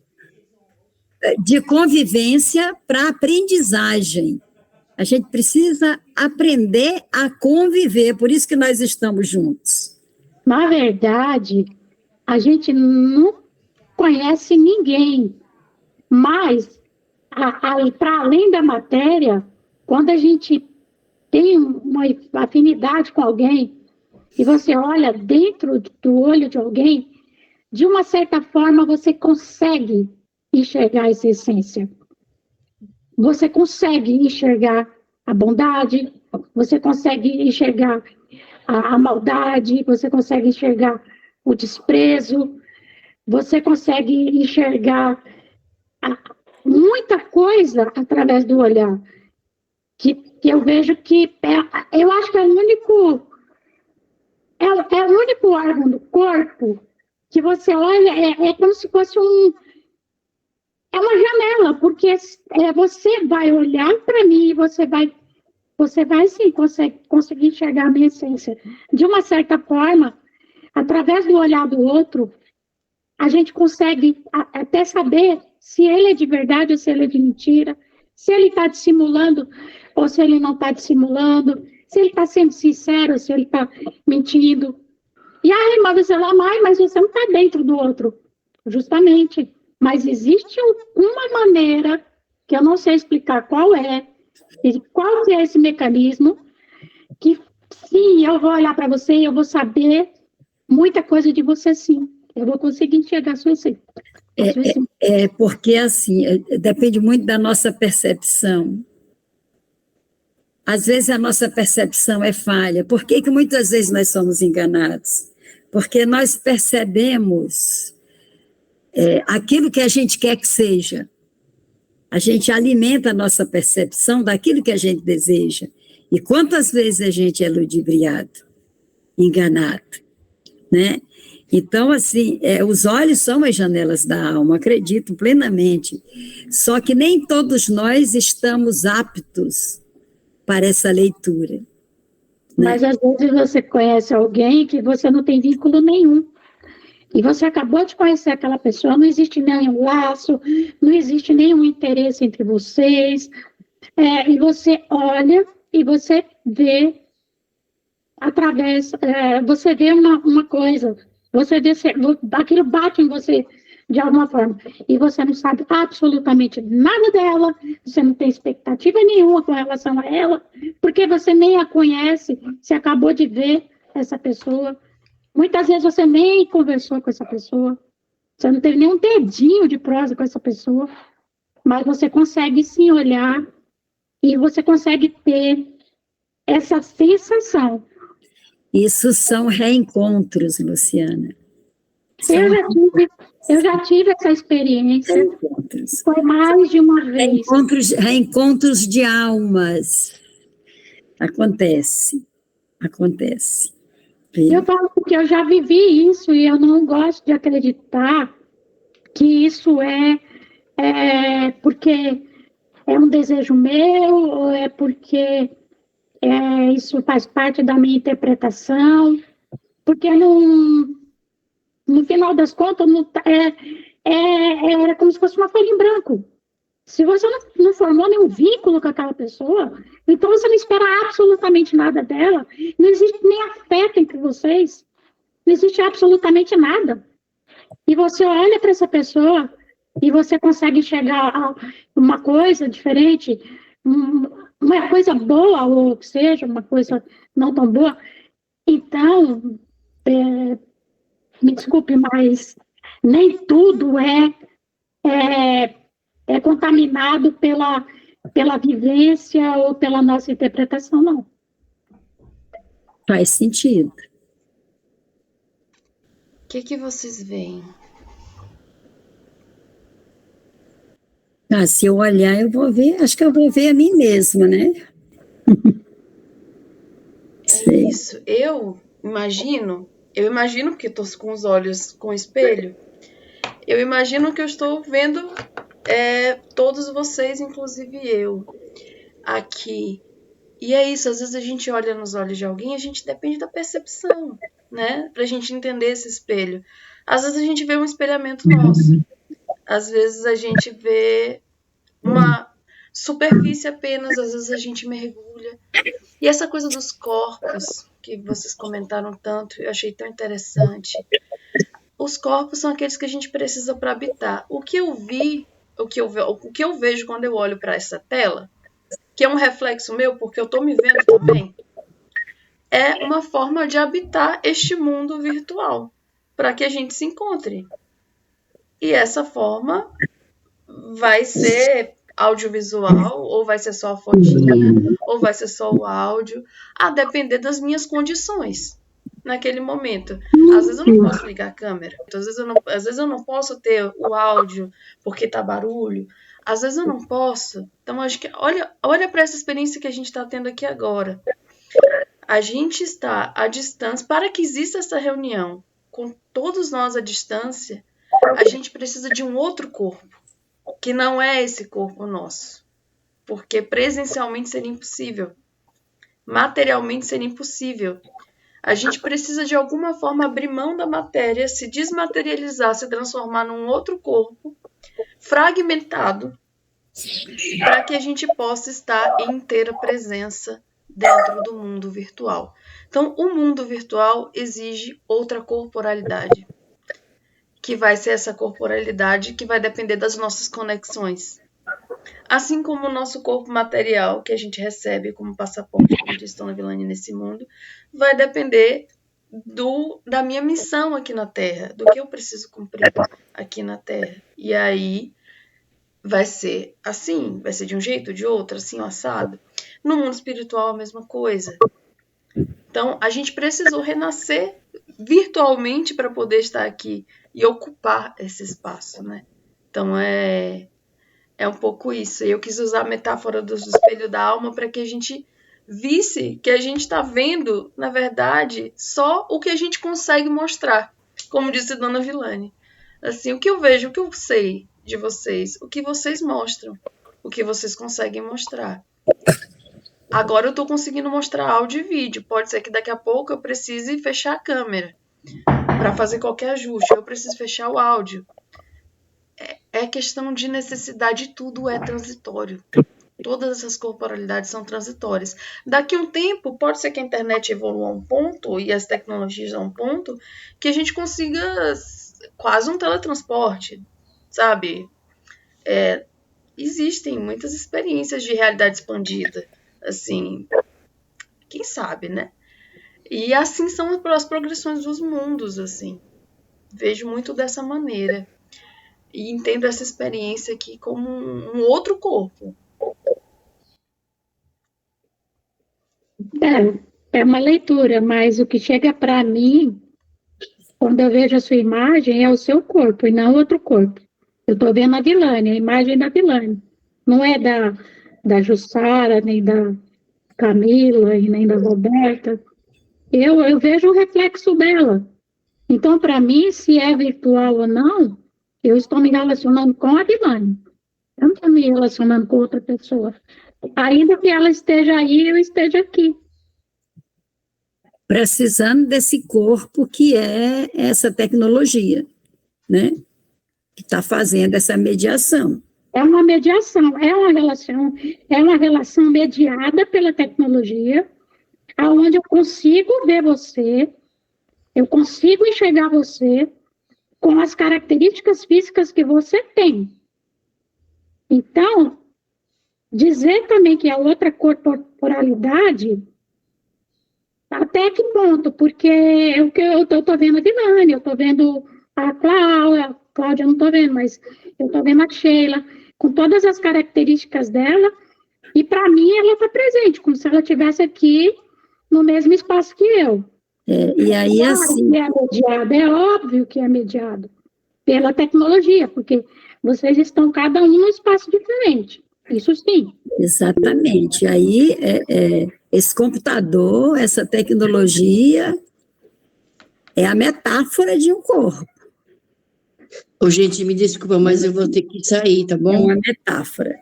Speaker 1: de convivência para aprendizagem. A gente precisa aprender a conviver, por isso que nós estamos juntos.
Speaker 2: Na verdade, a gente não conhece ninguém, mas, para além da matéria, quando a gente tem uma afinidade com alguém, e você olha dentro do olho de alguém, de uma certa forma você consegue enxergar essa essência. Você consegue enxergar a bondade, você consegue enxergar a maldade, você consegue enxergar o desprezo, você consegue enxergar muita coisa através do olhar. Que eu vejo que eu acho que é o único órgão do corpo que você olha, é como se fosse é uma janela, porque você vai olhar para mim e você vai sim conseguir enxergar a minha essência. De uma certa forma, através do olhar do outro, a gente consegue até saber se ele é de verdade ou se ele é de mentira, se ele está dissimulando ou se ele não está dissimulando, se ele está sendo sincero ou se ele está mentindo. E aí, mas você não está dentro do outro, justamente. Mas existe uma maneira, que eu não sei explicar qual é que é esse mecanismo, que sim, eu vou olhar para você e eu vou saber muita coisa de você, sim. Eu vou conseguir enxergar a sua essência.
Speaker 1: Porque, assim, depende muito da nossa percepção. Às vezes a nossa percepção é falha. Por que muitas vezes nós somos enganados? Porque nós percebemos aquilo que a gente quer que seja. A gente alimenta a nossa percepção daquilo que a gente deseja. E quantas vezes a gente é ludibriado, enganado, né? Então, assim, os olhos são as janelas da alma, acredito plenamente. Só que nem todos nós estamos aptos para essa leitura. Né?
Speaker 2: Mas, às vezes, você conhece alguém que você não tem vínculo nenhum. E você acabou de conhecer aquela pessoa, não existe nenhum laço, não existe nenhum interesse entre vocês. E você olha e você vê através... você vê uma coisa, aquilo bate em você de alguma forma. E você não sabe absolutamente nada dela, você não tem expectativa nenhuma com relação a ela, porque você nem a conhece, você acabou de ver essa pessoa. Muitas vezes você nem conversou com essa pessoa, você não teve nenhum dedinho de prosa com essa pessoa, mas você consegue sim olhar e você consegue ter essa sensação.
Speaker 1: Isso são reencontros, Luciana.
Speaker 2: Eu já tive essa experiência, foi mais de uma vez.
Speaker 1: Reencontros de almas. Acontece.
Speaker 2: Eu falo porque eu já vivi isso e eu não gosto de acreditar que isso porque é um desejo meu ou é porque isso faz parte da minha interpretação, porque no final das contas, é como se fosse uma folha em branco. Se você não formou nenhum vínculo com aquela pessoa, então você não espera absolutamente nada dela, não existe nem afeto entre vocês, não existe absolutamente nada. E você olha para essa pessoa e você consegue enxergar uma coisa diferente, uma coisa boa, ou que seja, uma coisa não tão boa. Então, me desculpe, mas nem tudo é contaminado pela vivência ou pela nossa interpretação, não.
Speaker 1: Faz sentido.
Speaker 5: O que vocês veem?
Speaker 1: Se eu olhar, eu vou ver, acho que eu vou ver a mim mesma, né?
Speaker 5: É isso. Eu imagino, porque estou com os olhos com o espelho, eu imagino que eu estou vendo todos vocês, inclusive eu, aqui. E é isso, às vezes a gente olha nos olhos de alguém, a gente depende da percepção, né? Pra gente entender esse espelho. Às vezes a gente vê um espelhamento nosso. Às vezes a gente vê uma superfície apenas, às vezes a gente mergulha. E essa coisa dos corpos, que vocês comentaram tanto, eu achei tão interessante. Os corpos são aqueles que a gente precisa para habitar. O que eu vejo quando eu olho para essa tela, que é um reflexo meu, porque eu estou me vendo também, é uma forma de habitar este mundo virtual, para que a gente se encontre. E essa forma vai ser audiovisual, ou vai ser só a fotinha, ou vai ser só o áudio, a depender das minhas condições naquele momento. Às vezes eu não posso ligar a câmera, às vezes eu não posso ter o áudio porque tá barulho, às vezes eu não posso. Então, acho que olha para essa experiência que a gente está tendo aqui agora. A gente está à distância, para que exista essa reunião com todos nós à distância, a gente precisa de um outro corpo, que não é esse corpo nosso, porque presencialmente seria impossível, materialmente seria impossível. A gente precisa de alguma forma abrir mão da matéria, se desmaterializar, se transformar num outro corpo, fragmentado, para que a gente possa estar em inteira presença dentro do mundo virtual. Então, o mundo virtual exige outra corporalidade, que vai ser essa corporalidade que vai depender das nossas conexões. Assim como o nosso corpo material, que a gente recebe como passaporte, como diz Dona Vilane, nesse mundo, vai depender da minha missão aqui na Terra, do que eu preciso cumprir aqui na Terra. E aí vai ser assim, vai ser de um jeito, de outro, assim, assado. No mundo espiritual, a mesma coisa. Então, a gente precisou renascer virtualmente para poder estar aqui e ocupar esse espaço, né? Então, é um pouco isso. Eu quis usar a metáfora do espelho da alma para que a gente visse que a gente está vendo, na verdade, só o que a gente consegue mostrar. Como disse Dona Vilane. Assim, o que eu vejo, o que eu sei de vocês, o que vocês mostram, o que vocês conseguem mostrar. Agora eu estou conseguindo mostrar áudio e vídeo. Pode ser que daqui a pouco eu precise fechar a câmera para fazer qualquer ajuste. Eu preciso fechar o áudio. É questão de necessidade, tudo é transitório. Todas essas corporalidades são transitórias. Daqui a um tempo, pode ser que a internet evolua a um ponto e as tecnologias a um ponto que a gente consiga quase um teletransporte, sabe? Existem muitas experiências de realidade expandida, assim, quem sabe, né? E assim são as progressões dos mundos, assim. Vejo muito dessa maneira. E entendo essa experiência aqui como um outro corpo.
Speaker 2: É uma leitura, mas o que chega para mim, quando eu vejo a sua imagem, é o seu corpo e não outro corpo. Eu estou vendo a Vilane, a imagem da Vilane. Não é da Jussara, nem da Camila, e nem da Roberta. Eu vejo o reflexo dela. Então, para mim, se é virtual ou não, eu estou me relacionando com a Vilane. Eu não estou me relacionando com outra pessoa. Ainda que ela esteja aí, eu esteja aqui.
Speaker 1: precisando desse corpo que é essa tecnologia, né? Que está fazendo essa mediação.
Speaker 2: É uma mediação, é uma relação mediada pela tecnologia, aonde eu consigo ver você, eu consigo enxergar você com as características físicas que você tem. Então, dizer também que é outra corporalidade, até que ponto? Porque eu estou vendo a Vilane, eu estou vendo a Cláudia eu não estou vendo, mas eu estou vendo a Sheila, com todas as características dela, e para mim ela está presente, como se ela estivesse aqui no mesmo espaço que eu.
Speaker 1: E aí,
Speaker 2: claro
Speaker 1: assim...
Speaker 2: que é mediado, é óbvio que é mediado pela tecnologia, porque vocês estão cada um num espaço diferente, isso sim.
Speaker 1: Exatamente. Aí, esse computador, essa tecnologia, é a metáfora de um corpo.
Speaker 3: Ô, gente, me desculpa, mas eu vou ter que sair, tá bom?
Speaker 1: É uma metáfora.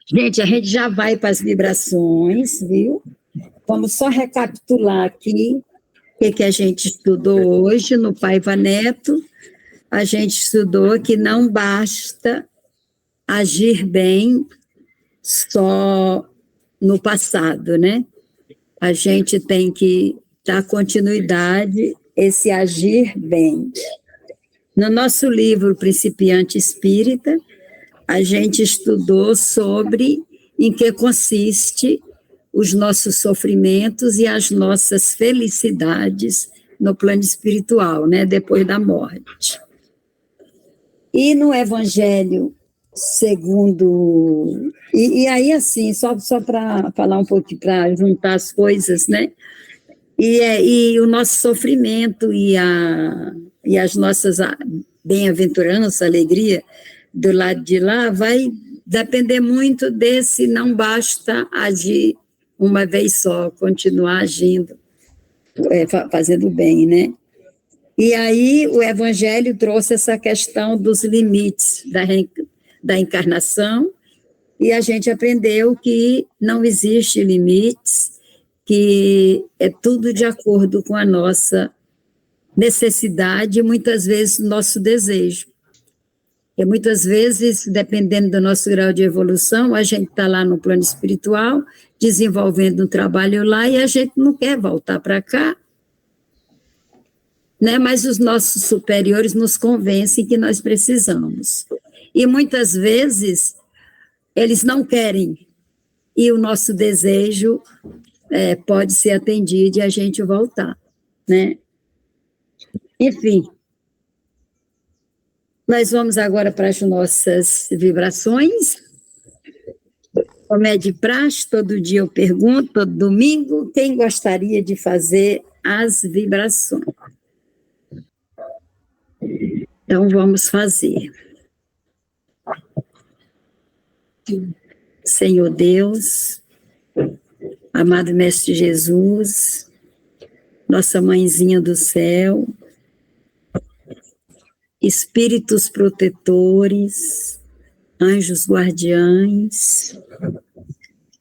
Speaker 1: Gente, a gente já vai para as vibrações, viu? Vamos só recapitular aqui o que a gente estudou hoje no Paiva Neto. A gente estudou que não basta agir bem só no passado, né? A gente tem que dar continuidade esse agir bem. No nosso livro Principiante Espírita, a gente estudou sobre em que consiste os nossos sofrimentos e as nossas felicidades no plano espiritual, né, depois da morte. E no Evangelho segundo... E aí, assim, só para falar um pouquinho, para juntar as coisas, né? E o nosso sofrimento e as nossas bem-aventuranças, alegria do lado de lá, vai depender muito desse não basta agir uma vez só, continuar agindo, fazendo bem, né? E aí o Evangelho trouxe essa questão dos limites da encarnação, e a gente aprendeu que não existe limites, que é tudo de acordo com a nossa necessidade e muitas vezes nosso desejo. E muitas vezes, dependendo do nosso grau de evolução, a gente está lá no plano espiritual, desenvolvendo um trabalho lá, e a gente não quer voltar para cá, né? Mas os nossos superiores nos convencem que nós precisamos. E muitas vezes eles não querem, e o nosso desejo pode ser atendido e a gente voltar, né? Enfim, nós vamos agora para as nossas vibrações. Como é de praxe, todo dia eu pergunto, todo domingo, quem gostaria de fazer as vibrações? Então, vamos fazer. Senhor Deus, amado Mestre Jesus, nossa Mãezinha do Céu, espíritos protetores, anjos guardiães,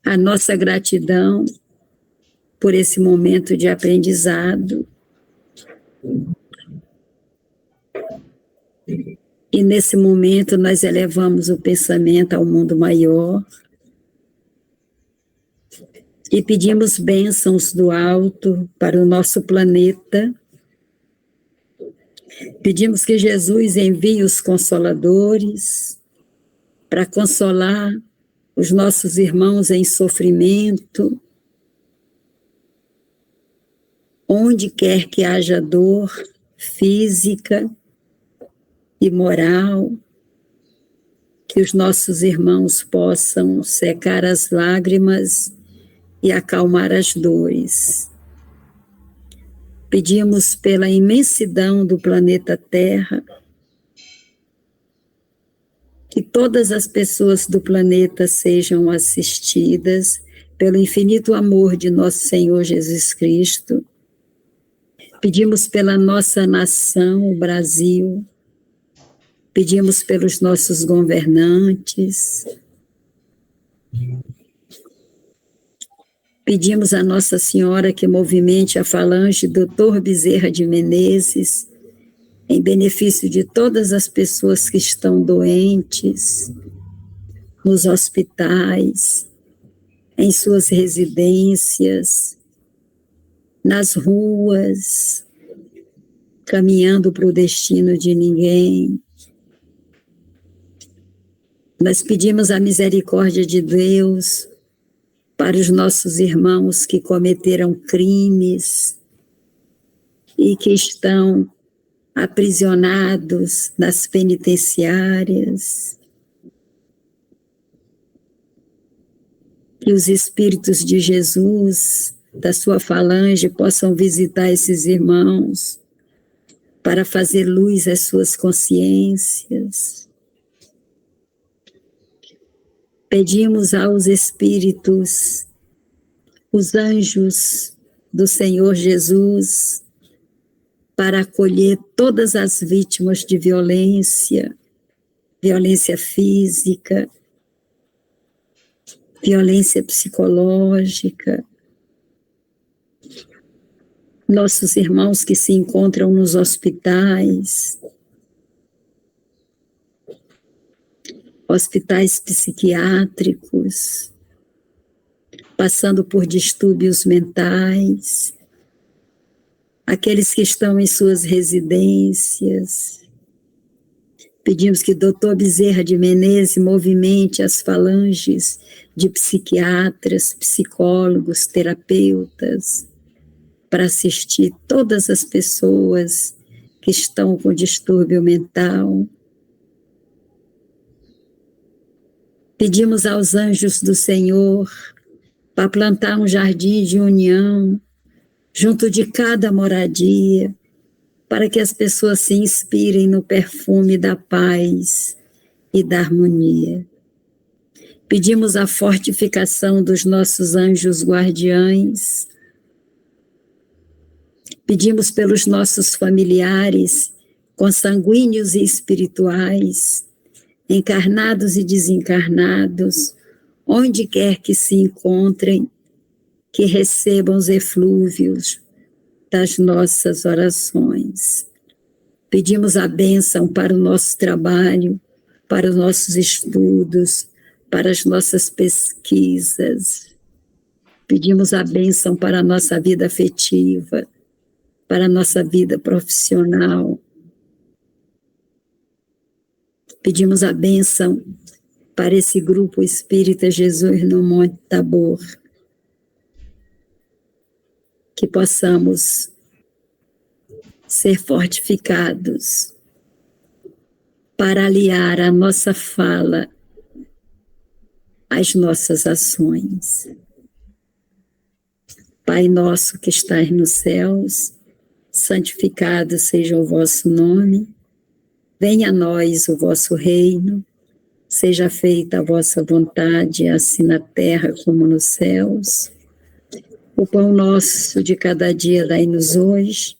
Speaker 1: a nossa gratidão por esse momento de aprendizado. E nesse momento nós elevamos o pensamento ao mundo maior e pedimos bênçãos do alto para o nosso planeta. Pedimos que Jesus envie os consoladores para consolar os nossos irmãos em sofrimento, onde quer que haja dor física e moral, que os nossos irmãos possam secar as lágrimas e acalmar as dores. Pedimos pela imensidão do planeta Terra, que todas as pessoas do planeta sejam assistidas pelo infinito amor de nosso Senhor Jesus Cristo. Pedimos pela nossa nação, o Brasil. Pedimos pelos nossos governantes. Pedimos a Nossa Senhora que movimente a falange Dr. Bezerra de Menezes, em benefício de todas as pessoas que estão doentes, nos hospitais, em suas residências, nas ruas, caminhando para o destino de ninguém. Nós pedimos a misericórdia de Deus para os nossos irmãos que cometeram crimes e que estão aprisionados nas penitenciárias. Que os Espíritos de Jesus, da sua falange, possam visitar esses irmãos para fazer luz às suas consciências. Pedimos aos Espíritos, os anjos do Senhor Jesus, para acolher todas as vítimas de violência, violência física, violência psicológica, nossos irmãos que se encontram nos hospitais, hospitais psiquiátricos, passando por distúrbios mentais, aqueles que estão em suas residências. Pedimos que Dr. Bezerra de Menezes movimente as falanges de psiquiatras, psicólogos, terapeutas, para assistir todas as pessoas que estão com distúrbio mental. Pedimos aos anjos do Senhor para plantar um jardim de união junto de cada moradia, para que as pessoas se inspirem no perfume da paz e da harmonia. Pedimos a fortificação dos nossos anjos guardiães. Pedimos pelos nossos familiares, consanguíneos e espirituais, encarnados e desencarnados, onde quer que se encontrem, que recebam os eflúvios das nossas orações. Pedimos a bênção para o nosso trabalho, para os nossos estudos, para as nossas pesquisas. Pedimos a bênção para a nossa vida afetiva, para a nossa vida profissional. Pedimos a bênção para esse grupo espírita Jesus no Monte Tabor, que possamos ser fortificados para aliar a nossa fala às nossas ações. Pai nosso que estás nos céus, santificado seja o vosso nome, venha a nós o vosso reino, seja feita a vossa vontade, assim na terra como nos céus. O pão nosso de cada dia dai-nos hoje,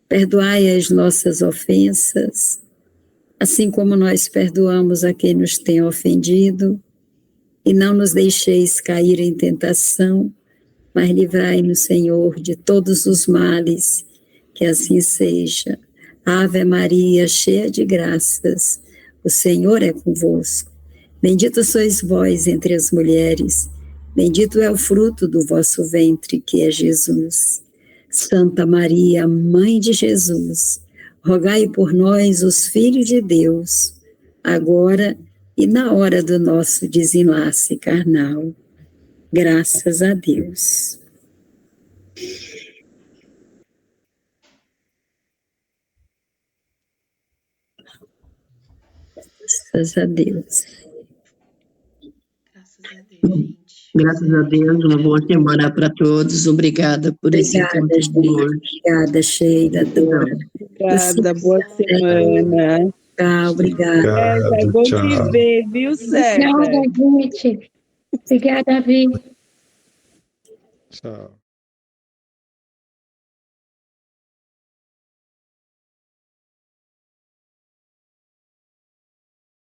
Speaker 1: perdoai as nossas ofensas, assim como nós perdoamos a quem nos tem ofendido, e não nos deixeis cair em tentação, mas livrai-nos, Senhor, de todos os males, que assim seja. Ave Maria, cheia de graças, o Senhor é convosco. Bendita sois vós entre as mulheres, bendito é o fruto do vosso ventre, que é Jesus. Santa Maria, Mãe de Jesus, rogai por nós, os filhos de Deus, agora e na hora do nosso desenlace carnal. Graças a Deus. Graças a Deus.
Speaker 5: Graças a Deus, gente.
Speaker 3: Graças a Deus, uma boa semana para todos. Obrigada por esse encontro de hoje.
Speaker 1: Obrigada, Sheila, Dora.
Speaker 6: Obrigada, boa semana.
Speaker 1: Tchau, obrigada.
Speaker 6: É bom te ver, viu, César?
Speaker 2: Obrigada, gente. Obrigada, Vi.
Speaker 4: Tchau.